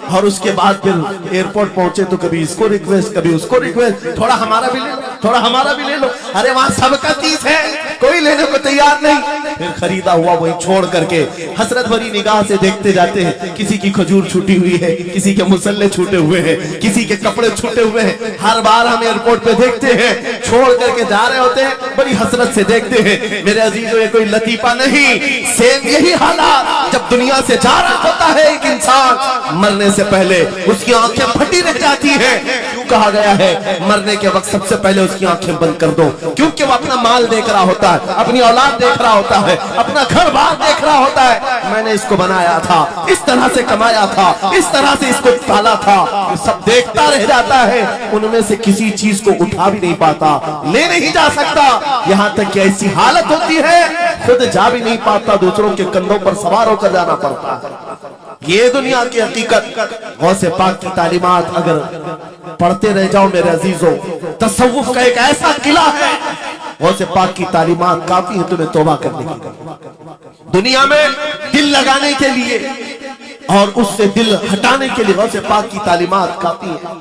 اور اس کے بعد پھر ایئرپورٹ پہنچے تو کبھی اس کو ریکویسٹ کبھی اس کو ریکویسٹ، تھوڑا ہمارا بھی لے لو، تھوڑا ہمارا بھی لے لو، ارے وہاں سب کا چیز ہے، کوئی لینے کو تیار نہیں، پھر خریدا ہوا وہی چھوڑ کر کے حسرت بھری نگاہ سے دیکھتے جاتے ہیں، کسی کی کھجور چھوٹی ہوئی ہے، کسی کے مسلے چھوٹے ہوئے ہیں، کسی کے کپڑے چھوٹے ہوئے ہیں، ہر بار ہم ایئرپورٹ پہ دیکھتے ہیں، چھوڑ کر کے جا رہے ہوتے ہیں، بڑی حسرت سے دیکھتے ہیں۔ میرے عزیزوں یہ کوئی لطیفہ نہیں، سیم یہی حالات جب دنیا سے جا رہا ہوتا ہے ایک انسان، مرنے سے پہلے اس کی آنکھیں پھٹی رہ جاتی ہیں، کیوں کہا گیا ہے مرنے کے وقت سب سے پہلے اس کی آنکھیں بند کر دو، کیونکہ وہ اپنا مال دیکھ رہا ہوتا ہے، اپنی اولاد دیکھ رہا ہوتا ہے، اپنا گھر بار دیکھ رہا ہوتا ہے، میں نے اس کو بنایا تھا، اس طرح سے کمایا تھا، اس طرح سے اس کو پالا تھا، سب دیکھتا رہ جاتا ہے، ان میں سے کسی چیز کو اٹھا بھی نہیں پاتا، لے نہیں جا سکتا، یہاں تک کہ ایسی حالت ہوتی ہے خود جا بھی نہیں پاتا، دوسروں کے کندھوں پر سوار ہو کر جانا پڑتا ہے۔ یہ دنیا کی حقیقت، غوث پاک کی تعلیمات اگر پڑھتے رہ جاؤ میرے عزیزوں، تصوف کا ایک ایسا قلعہ ہے، غوث پاک کی تعلیمات کافی ہے تمہیں توبہ کرنے کی، دنیا میں دل لگانے کے لیے اور اس سے دل ہٹانے کے لیے غوث پاک کی تعلیمات کافی ہے۔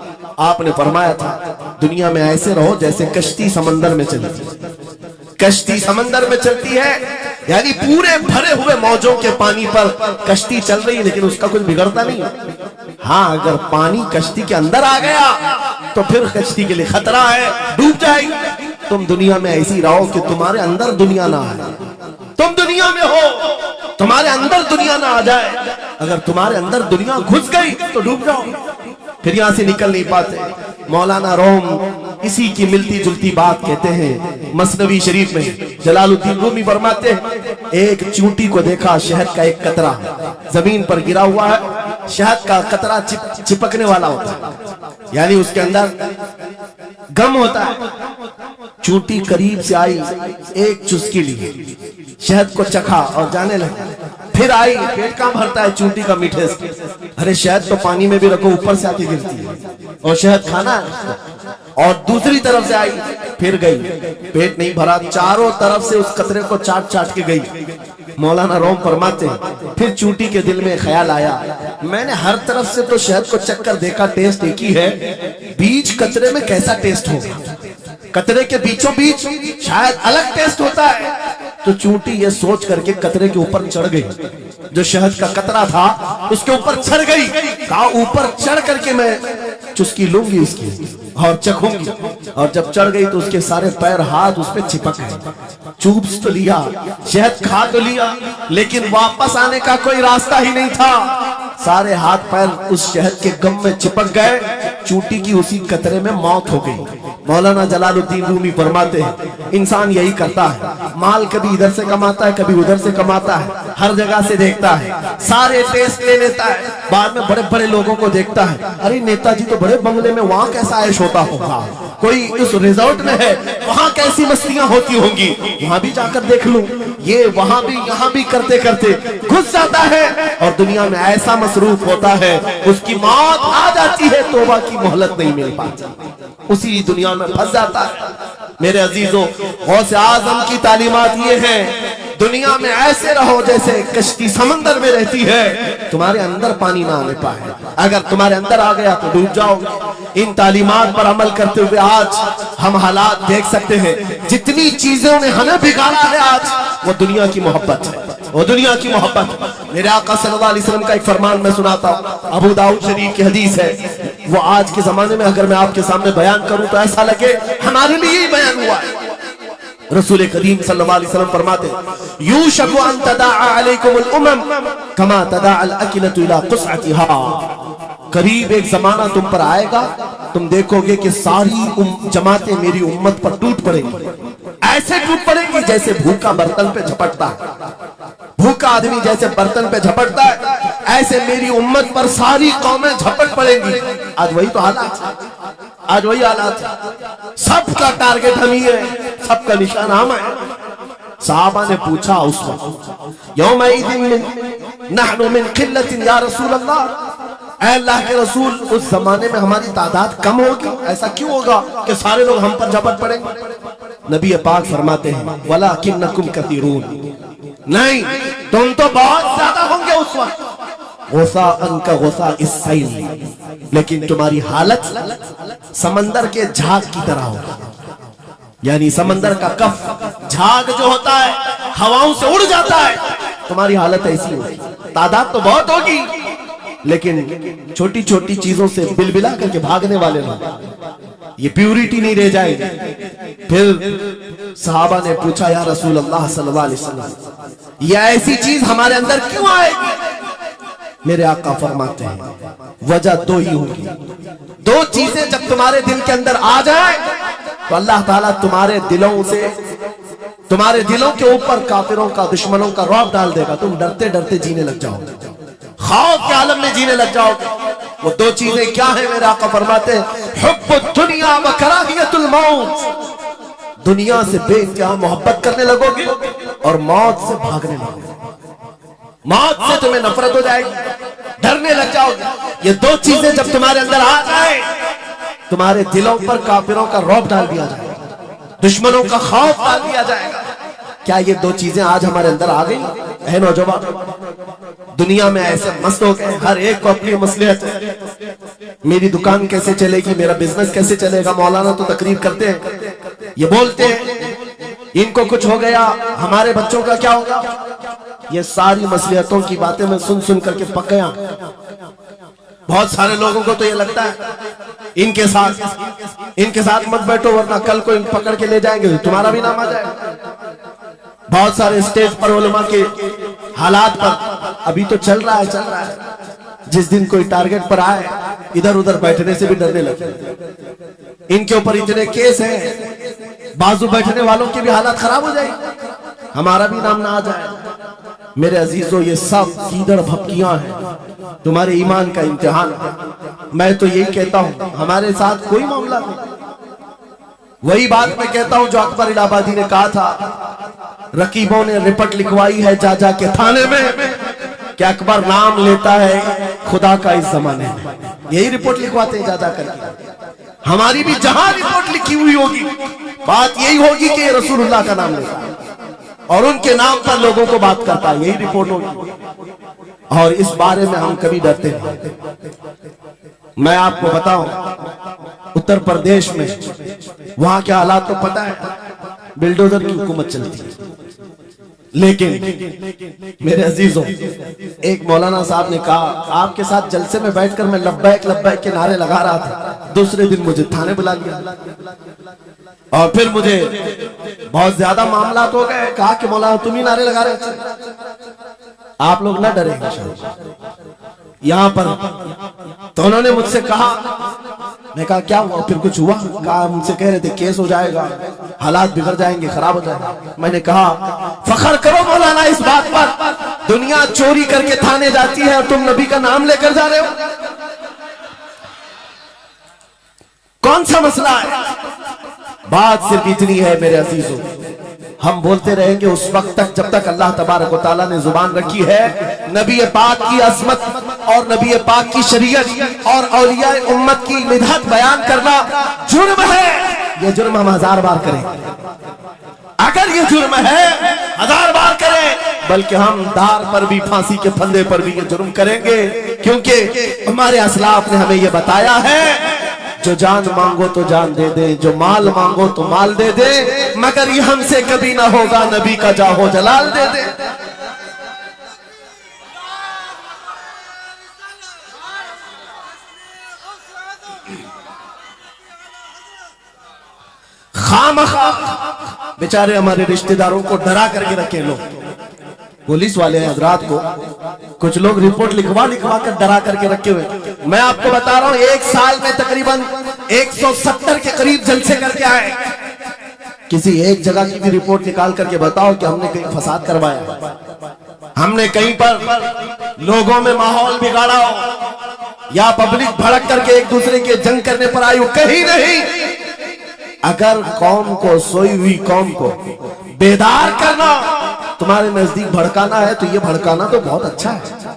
آپ نے فرمایا تھا دنیا میں ایسے رہو جیسے کشتی سمندر میں چلتی ہے، کشتی سمندر میں چلتی ہے، یعنی پورے بھرے ہوئے موجوں کے پانی پر کشتی چل رہی ہے لیکن اس کا کچھ بگڑتا نہیں ہے، ہاں اگر پانی کشتی کے اندر آ گیا تو پھر کشتی کے لیے خطرہ ہے، ڈوب جائے گی۔ تم دنیا میں ایسی رہو کہ تمہارے اندر دنیا نہ آئے، تم دنیا میں ہو تمہارے اندر دنیا نہ آ جائے، اگر تمہارے اندر دنیا گھس گئی تو ڈوب جاؤ، پھر یہاں سے نکل نہیں پاتے۔ مولانا روم اسی کی ملتی جلتی بات کہتے ہیں مثنوی شریف میں۔ جلال الدین رومی فرماتے ہیں ایک چونٹی کو دیکھا، شہد کا ایک قطرہ زمین پر گرا ہوا ہے، شہد کا قطرہ چپکنے والا ہوتا ہے، یعنی اس کے اندر گم ہوتا ہے۔ چونٹی قریب سے آئی، ایک چسکی لی، شہد کو چکھا اور جانے لگا، پھر آئی، پیٹ کہاں بھرتا ہے چونٹی کا میٹھے سے، ارے شہد تو پانی میں بھی رکھو اوپر سے آتی گرتی ہے اور شہد کھانا ہے۔ اور دوسری طرف سے آئی، پھر گئی، پیٹ نہیں بھرا، چاروں طرف سے اس قطرے کو چاٹ چاٹ کے گئی۔ مولانا روم فرماتے ہیں پھر چونٹی کے دل میں خیال آیا، میں نے ہر طرف سے تو شہد کو چکھ کر دیکھا، ٹیسٹ ایک ہی ہے، بیچ قطرے میں کیسا ٹیسٹ ہوگا، قطرے کے بیچوں بیچ شاید الگ ٹیسٹ ہوتا ہے۔ تو چونٹی یہ سوچ کر کے قطرے کے اوپر چڑھ گئی، جو شہد کا قطرہ تھا اس کے اوپر چڑھ گئی، کہا اوپر چڑھ کر کے میں چسکی لوں گی اس کی اور چکھوں گی۔ اور جب چڑھ گئی تو اس کے سارے پیر ہاتھ اس پہ چپک گئے، چوبس تو لیا، شہد کھا تو لیا، لیکن واپس آنے کا کوئی راستہ ہی نہیں تھا، سارے ہاتھ پیر اس شہد کے گم میں چپک گئے، چونٹی کی اسی قطرے میں موت ہو گئی۔ مولانا جلال الدین رومی فرماتے ہیں انسان یہی کرتا ہے، مال کبھی ادھر سے کماتا ہے، کبھی ادھر سے کماتا ہے، ہر جگہ سے دیکھتا ہے، سارے ٹیسٹ لے لیتا ہے، بعد میں بڑے بڑے لوگوں کو دیکھتا ہے، ارے نیتا جی تو بڑے بنگلے میں، وہاں کیسا عیش ہوتا ہوگا، کوئی اس ریزورٹ میں ہے وہاں کیسی مستیاں ہوتی ہوں گی، وہاں بھی جا کر دیکھ لوں، یہ وہاں بھی یہاں بھی کرتے کرتے گھس جاتا ہے اور دنیا میں ایسا مصروف ہوتا ہے، اس کی موت آ جاتی ہے، توبہ کی مہلت نہیں مل پاتی، اسی دنیا میں پھنس جاتا ہے۔ میرے عزیزوں، غوث اعظم کی تعلیمات یہ ہیں دنیا میں ایسے رہو جیسے کشتی سمندر میں رہتی ہے، تمہارے اندر پانی نہ آنے پائے، اگر تمہارے اندر آ گیا تو ڈوب جاؤ گے۔ ان تعلیمات پر عمل کرتے ہوئے آج ہم حالات دیکھ سکتے ہیں، جتنی چیزوں نے ہمیں بگاڑا ہے آج وہ دنیا کی محبت ہے، وہ دنیا کی محبت۔ میرے آقا صلی اللہ علیہ وسلم کا ایک فرمان میں سناتا ہوں، ابو داؤد شریف کی حدیث ہے، وہ آج کے زمانے میں اگر میں آپ کے سامنے بیان کروں تو ایسا لگے ہمارے لیے ہی بیان ہوا ہے۔ رسول کریم صلی اللہ علیہ وسلم فرماتے یوشک ان تداعى علیکم الامم کما تداعى الاکلۃ الى قصعتها، قریب ایک زمانہ تم پر آئے گا، تم دیکھو گے کہ ساری جماعتیں میری امت پر ٹوٹ پڑیں گی، ایسے ٹوٹ پڑیں گی جیسے بھوکا برتن پہ جھپٹتا ہے، بھوکا آدمی جیسے برتن پہ جھپٹتا ہے، ایسے میری امت پر ساری قومیں جھپٹ پڑیں گی۔ آج وہی تو حالات ہے، آج وہی حالات ہے، سب کا ٹارگٹ ہم ہی ہے، سب کا نشان ہم ہے۔ صحابہ نے پوچھا اس وقت یومئذ نحن من قلت یا رسول اللہ، اے اللہ کے رسول اس زمانے میں ہماری تعداد کم ہوگی، ایسا کیوں ہوگا کہ سارے لوگ ہم پر جھپٹ پڑیں گے؟ نبی پاک فرماتے ہیں وَلَكِنَّكُمْ كَثِيرُونَ، نہیں تم تو بہت زیادہ ہوں گے اس وقت، غثاءً كغثاء السیل، لیکن تمہاری حالت سمندر کے جھاگ کی طرح ہوگی، یعنی سمندر کا کف جھاگ جو ہوتا ہے ہواؤں سے اڑ جاتا ہے، تمہاری حالت ایسی ہوگی، تعداد تو بہت ہوگی لیکن چھوٹی چھوٹی چیزوں سے بلبلا کر کے بھاگنے والے لوگ، یہ پیوریٹی نہیں رہ جائے گی۔ پھر صحابہ نے پوچھا یا رسول اللہ صلی اللہ علیہ وسلم یہ ایسی چیز ہمارے اندر کیوں آئے گی؟ میرے آقا فرماتے ہیں وجہ دو ہی ہوگی، دو چیزیں جب تمہارے دل کے اندر آ جائیں تو اللہ تعالیٰ تمہارے دلوں سے، تمہارے دلوں کے اوپر کافروں کا، دشمنوں کا رعب ڈال دے گا، تم ڈرتے ڈرتے جینے لگ جاؤ گے، خوف کے عالم میں جینے لگ جاؤ گے۔ وہ دو چیزیں کیا ہیں؟ میرے آقا فرماتے ہیں حب الدنیا و کراہیت الموت، دنیا سے بے انتہا محبت کرنے لگو گے اور موت سے بھاگنے لگو گے، موت سے تمہیں نفرت ہو جائے گی، ڈرنے لگ جاؤ گے۔ یہ دو چیزیں جب تمہارے اندر آ جائیں تمہارے دلوں پر کافروں کا رعب ڈال دیا جائے گا، دشمنوں کا خوف ڈال دیا جائے گا۔ کیا یہ دو چیزیں آج ہمارے اندر آ گئی؟ اے نوجوان، دنیا میں ایسے مست ہو گئے، ہر ایک کو اپنی مصلحت ہے، میری دکان کیسے چلے گی، میرا بزنس کیسے چلے گا۔ مولانا تو تقریر کرتے ہیں، یہ بولتے ہیں ان کو کچھ ہو گیا ہمارے بچوں کا کیا ہوگا، یہ ساری مصلحتوں کی باتیں میں سن سن کر کے پک گیا۔ بہت سارے لوگوں کو تو یہ لگتا ہے ان کے ساتھ مت بیٹھو ورنہ کل کو ان پکڑ کے لے جائیں گے تمہارا بھی نام آ جائے گا۔ بہت سارے اسٹیج پر علماء کے حالات پر ابھی تو چل رہا ہے جس دن کوئی ٹارگٹ پر آئے ادھر ادھر بیٹھنے سے بھی ڈرنے لگے. ان کے اوپر اتنے کیس ہیں, بازو بیٹھنے والوں کی بھی حالت خراب ہو جائے, ہمارا بھی نام نہ آ جائے. میرے عزیزو یہ سب کیدڑ بھپکیاں ہیں, تمہارے ایمان کا امتحان ہے. میں تو یہی کہتا ہوں ہمارے ساتھ کوئی معاملہ نہیں. وہی بات میں کہتا ہوں جو اکبر الہ آبادی نے کہا تھا, رقیبوں نے رپورٹ لکھوائی ہے جا جا کے تھانے میں کہ اکبر نام لیتا ہے خدا کا اس زمانے میں. یہی رپورٹ لکھواتے ہیں جا جا کر کے. ہماری بھی جہاں رپورٹ لکھی ہوئی ہوگی بات یہی ہوگی کہ یہ رسول اللہ کا نام لیتا ہے اور ان کے نام پر لوگوں کو بات کرتا ہے, یہی رپورٹ ہوگی. اور اس بارے میں ہم کبھی ڈرتے ہیں. میں آپ کو بتاؤں اتر پردیش میں وہاں کے حالات تو پتہ ہے, بلڈوزر کی حکومت چلتی ہے. لیکن میرے عزیزوں ایک مولانا صاحب نے کہا آپ کے ساتھ جلسے میں بیٹھ کر میں لبیک لبیک کے نعرے لگا رہا تھا, دوسرے دن مجھے تھانے بلا لیا اور پھر مجھے بہت زیادہ معاملات ہو گئے. کہا کہ مولانا تم ہی نعرے لگا رہے تھے, آپ لوگ نہ ڈریں یہاں پر. تو انہوں نے مجھ سے کہا, میں کہا کیا ہوا, پھر کچھ ہوا؟ کہا مجھ سے کہہ رہے تھے کیس ہو جائے گا, حالات بگڑ جائیں گے, خراب ہو جائے گا. میں نے کہا فخر کرو مولانا اس بات پر, دنیا چوری کر کے تھانے جاتی ہے اور تم نبی کا نام لے کر جا رہے ہو, کون سا مسئلہ ہے؟ بات صرف اتنی ہے میرے عزیزوں, ہم بولتے رہیں گے اس وقت تک جب تک اللہ تبارک و تعالیٰ نے زبان رکھی ہے. نبی پاک کی عظمت اور نبی پاک کی شریعت اور اولیاء امت کی مدحت بیان کرنا جرم ہے. یہ جرم ہم 1000 بار کریں, اگر یہ جرم ہے 1000 بار کریں, بلکہ ہم دار پر بھی پھانسی کے پھندے پر بھی یہ جرم کریں گے, کیونکہ ہمارے اسلاف نے ہمیں یہ بتایا ہے جو جان مانگو تو جان دے دے, جو مال مانگو تو مال دے دے, مگر یہ ہم سے کبھی نہ ہوگا نبی کا جاہو جلال دے دے. خامخواہ بیچارے ہمارے رشتہ داروں کو ڈرا کر کے رکھے لوگ, پولیس والے ہیں حضرات کو کچھ لوگ رپورٹ لکھوا کر ڈرا کر کے رکھے ہوئے. میں آپ کو بتا رہا ہوں ایک سال میں تقریباً 170 کے قریب جلسے کر کے آئے. کسی ایک جگہ کی بھی رپورٹ نکال کر کے بتاؤ کہ ہم نے کہیں فساد کروایا, ہم نے کہیں پر لوگوں میں ماحول بگاڑا ہو یا پبلک بھڑک کر کے ایک دوسرے کے جنگ کرنے پر آئی ہو, کہیں نہیں. اگر قوم کو, سوئی ہوئی قوم کو بیدار کرنا تمہارے نزدیک بھڑکانا ہے تو یہ بھڑکانا تو بہت اچھا ہے.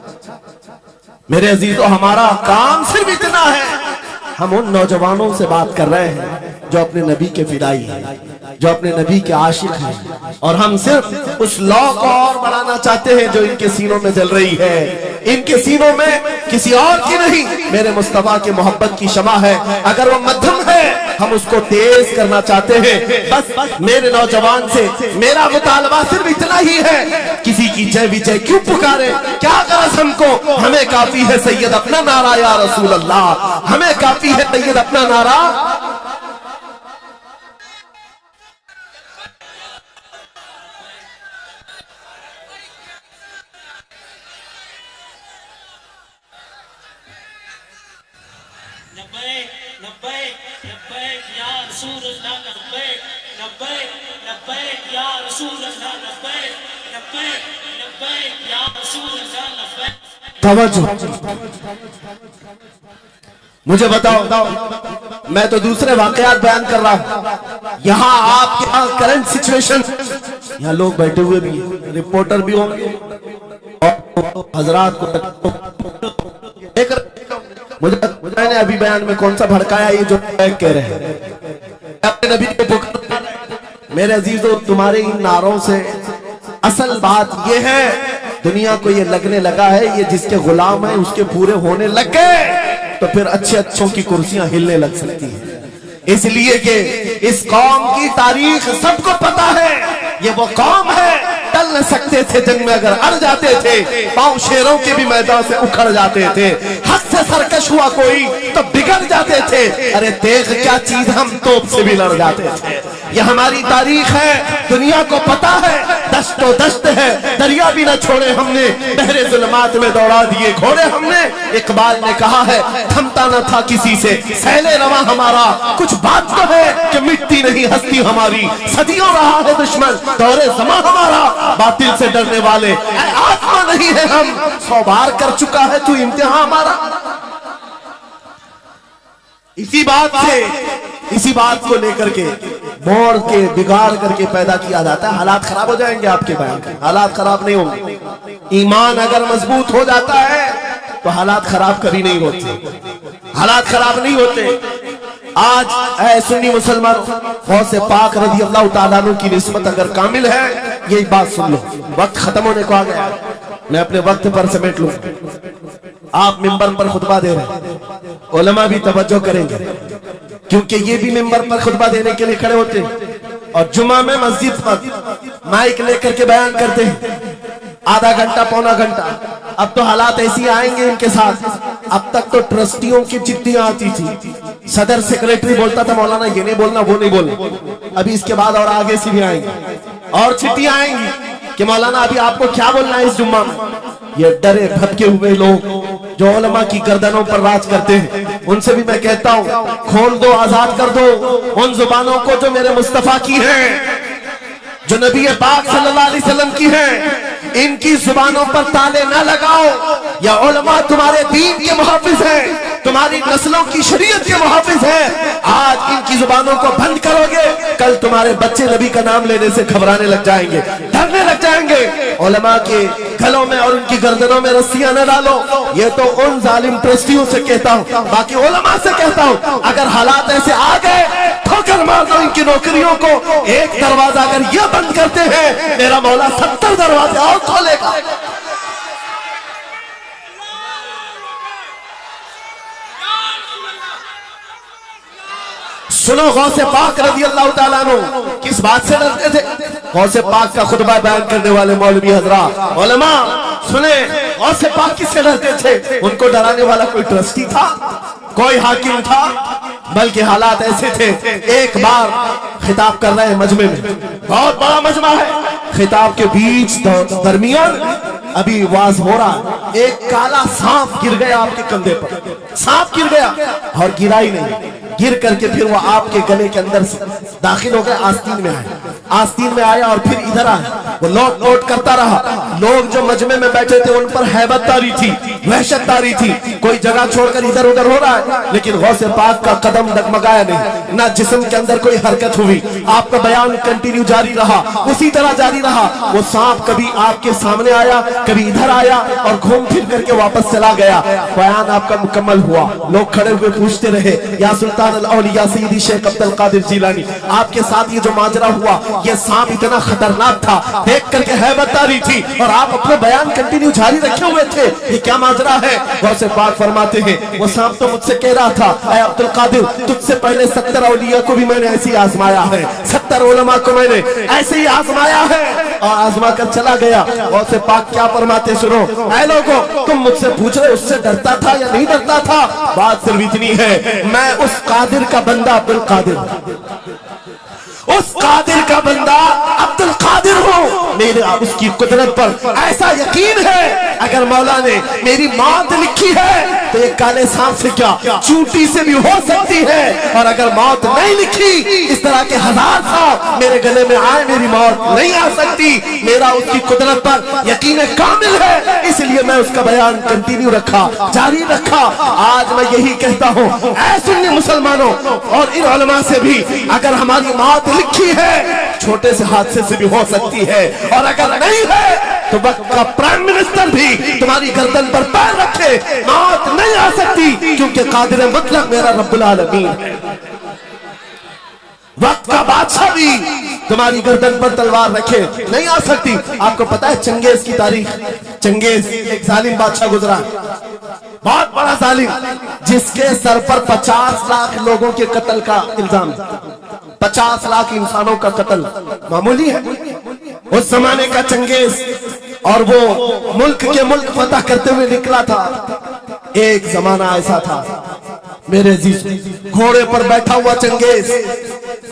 میرے عزیزو ہمارا کام صرف اتنا ہے, ہم ان نوجوانوں سے بات کر رہے ہیں جو اپنے نبی کے فدائی ہیں, جو اپنے نبی کے عاشق ہیں, اور ہم صرف اس لو کو اور بڑھانا چاہتے ہیں جو ان کے سینوں میں جل رہی ہے. ان کے سینوں میں کسی اور کی نہیں, میرے مصطفیٰ کے محبت کی شمع ہے. اگر وہ مدھم ہے ہم اس کو تیز کرنا چاہتے ہیں. بس میرے نوجوان سے میرا مطالبہ صرف اتنا ہی ہے, کسی کی جے وجے کیوں پکارے, کیا غرض ہم کو, ہمیں کافی ہے سید اپنا نعرہ یا رسول اللہ, ہمیں کافی ہے سید اپنا نعرہ. مجھے بتاؤ, میں تو دوسرے واقعات بیان کر رہا ہوں, یہاں آپ کے پاس کرنٹ سچویشن, یہاں لوگ بیٹھے ہوئے بھی رپورٹر بھی ہوں گے اور حضرات کو مجھے نے ابھی بیان میں کون سا بھڑکایا یہ جو کہہ رہے ہیں اپنے نبی کو پکار. میرے عزیزو تمہارے ان نعروں سے اصل بات یہ ہے, دنیا کو یہ لگنے لگا ہے یہ جس کے غلام ہیں اس کے پورے ہونے لگ گئے تو پھر اچھے اچھوں کی کرسیاں ہلنے لگ سکتی ہیں. اس لیے کہ اس قوم کی تاریخ سب کو پتا ہے, یہ وہ قوم ہے ٹل نہ سکتے تھے جنگ میں, اگر اڑ جاتے تھے پاؤں شیروں کے بھی میدان سے اکھڑ جاتے تھے, حق سے سرکش ہوا کوئی تو بگڑ جاتے تھے, ارے دیکھ کیا چیز ہم توپ سے بھی لڑ جاتے تھے. یہ ہماری تاریخ ہے, دنیا کو پتا ہے دشت و دشت ہے دریا بھی نہ چھوڑے ہم نے, بحر ظلمات میں دوڑا دیے گھوڑے ہم نے. اقبال نے کہا ہے تھمتا نہ تھا کسی سے سیل رواں ہمارا, کچھ بات تو ہے کہ مٹتی نہیں ہستی ہماری. صدیوں رہا ہے دشمن دور زماں ہمارا, باطل سے ڈرنے والے اے آسماں نہیں ہے ہم, 100 بار کر چکا ہے تو امتحان ہمارا. اسی بات کو لے کر کے موڑ کے بگاڑ کر کے پیدا کیا جاتا ہے. حالات خراب ہو جائیں گے آپ کے بیان کے, حالات خراب نہیں ہوں گے. ایمان اگر مضبوط ہو جاتا ہے تو حالات خراب کبھی نہیں ہوتے, حالات خراب نہیں ہوتے. آج اے سنی مسلمان, غوث پاک رضی اللہ تعالیٰ عنہ کی نسبت اگر کامل ہے, یہی بات سن لو. وقت ختم ہونے کو آ گیا, میں اپنے وقت پر سمیٹ لوں. آپ ممبر پر خطبہ دے رہے ہیں, علماء بھی توجہ کریں گے کیونکہ یہ بھی ممبر پر خطبہ دینے کے لیے کھڑے ہوتے ہیں اور جمعہ میں مسجد پر مائک لے کر کے بیان کرتے ہیں آدھا گھنٹہ پونا گھنٹہ. اب تو حالات ایسی آئیں گے ان کے ساتھ. اب تک تو ٹرسٹیوں کی چٹھیاں آتی تھی, صدر سیکریٹری بولتا تھا مولانا یہ نہیں بولنا وہ نہیں بولنا. ابھی اس کے بعد اور آگے سے بھی آئیں گے اور چٹھیاں آئیں گی کہ مولانا ابھی آپ کو کیا بولنا ہے اس جمعہ میں. یہ ڈرے بھٹکے ہوئے لوگ جو علماء کی گردنوں پر راج کرتے ہیں, ان سے بھی میں کہتا ہوں کھول دو, آزاد کر دو ان زبانوں کو جو میرے مصطفیٰ کی ہیں, جو نبی پاک صلی اللہ علیہ وسلم کی ہیں. ان کی زبانوں پر تالے نہ لگاؤ. یا علماء تمہارے دین کے محافظ ہیں, تمہاری نسلوں کی شریعت کے محافظ ہیں. آج ان کی زبانوں کو بند کرو گے, کل تمہارے بچے نبی کا نام لینے سے گھبرانے لگ جائیں گے, ڈرنے لگ جائیں گے. علماء کے گلوں میں اور ان کی گردنوں میں رسیاں نہ ڈالو. یہ تو ان ظالم ٹرسٹیوں سے کہتا ہوں, باقی علماء سے کہتا ہوں اگر حالات ایسے آ گئے ٹھوکر مار دو ان کی نوکریوں کو. ایک دروازہ اگر یہ بند کرتے ہیں میرا مولا 70 دروازے اور کھولے گا. سنو غوث پاک رضی اللہ تعالیٰ عنہ کس بات سے ڈرتے تھے. غوث پاک کا خطبہ بیان کرنے والے مولوی حضرات علماء سنیں, غوث پاک کس سے ڈرتے تھے. ان کو ڈرانے والا کوئی ٹرسٹی تھا, کوئی حاکم تھا, بلکہ حالات ایسے تھے. ایک بار خطاب کر رہے ہیں مجمع میں, بہت بڑا مجمع ہے, خطاب کے بیچ درمیان ابھی واز ہو رہا, ایک کالا سانپ گر گیا آپ کے کندھے پر. سانپ گر گیا اور گرا ہی نہیں, گر کر کے پھر وہ آپ کے گلے کے اندر سے داخل ہو گئے, آستین میں آئے, آستین میں آیا اور پھر ادھر آیا. وہ لوٹ لوٹ کرتا رہا. لوگ جو مجمع میں بیٹھے تھے ان پر ہیبت تاری تھی, وحشت تاری تھی. کوئی جگہ چھوڑ کر ادھر ادھر ہو رہا ہے, لیکن غوث پاک کا قدم ڈگمگایا نہیں, نہ جسم کے اندر کوئی حرکت ہوئی. آپ کا بیان کنٹینیو جاری رہا, اسی طرح جاری رہا. وہ سانپ کبھی آپ کے سامنے آیا, کبھی ادھر آیا اور گھوم پھر کر کے واپس چلا گیا. بیان آپ کا مکمل ہوا. لوگ کھڑے ہوئے پوچھتے رہے یا سلطان الاولیاء سیدی شیخ عبد القادر جیلانی, آپ کے ساتھ یہ جو ماجرا ہوا, یہ سانپ اتنا خطرناک تھا, دیکھ کر کے ہیبت تاری تھی اور آپ اپنا بیان کنٹینیو جاری رکھے ہوئے تھے, یہ کیا ماجرا ہے. غوث پاک فرماتے ہیں وہ سانپ تو مجھ سے کہہ رہا تھا اے عبد القادر تجھ سے پہلے 70 اولیاء کو بھی میں نے ایسے ہی آزمایا ہے, 70 علماء کو میں نے ایسے ہی آزمایا ہے اور آزما کر چلا گیا. غوث پاک کیا فرماتے سنو, اے لوگوں تم مجھ سے پوچھ رہے اس سے ڈرتا تھا یا نہیں ڈرتا تھا. بات صرف اتنی ہے, میں اس قادر کا بندہ عبد القادر, اس قادر کا بندہ عبد القادر ہوں. میرے اس کی قدرت پر ایسا یقین ہے اگر مولا نے میری موت لکھی ہے تو یہ کالے سانپ سے کیا چونٹی سے بھی ہو سکتی ہے, اور اگر موت نہیں لکھی اس طرح کے 1000 سانپ میرے گلے میں آئے میری موت نہیں آ سکتی. میرا اس کی قدرت پر یقین کامل ہے, اس لیے میں اس کا بیان کنٹینیو رکھا, جاری رکھا. آج میں یہی کہتا ہوں اے سنی مسلمانوں اور ان علماء سے بھی, اگر ہماری موت لکھی ہے چھوٹے سے حادثے سے بھی ہو سکتی ہے, اور اگر نہیں ہے تو وقت کا پرائم منسٹر بھی تمہاری گردن پر پیر رکھے موت نہیں آ سکتی, کیونکہ قادر مطلق میرا رب العالمین ہے. وقت کا بادشاہ بھی تمہاری گردن پر تلوار رکھے نہیں آ سکتی. آپ کو پتا ہے چنگیز کی تاریخ, چنگیز ایک ظالم بادشاہ گزرا, بہت بڑا ظالم, جس کے سر پر 50 لاکھ لوگوں کے قتل کا الزام, 50 لاکھ انسانوں کا قتل معمولی ہے. اس زمانے کا چنگیز, اور وہ ملک کے ملک فتح کرتے ہوئے نکلا تھا. ایک زمانہ ایسا تھا میرے عزیز, گھوڑے پر بیٹھا ہوا چنگیز,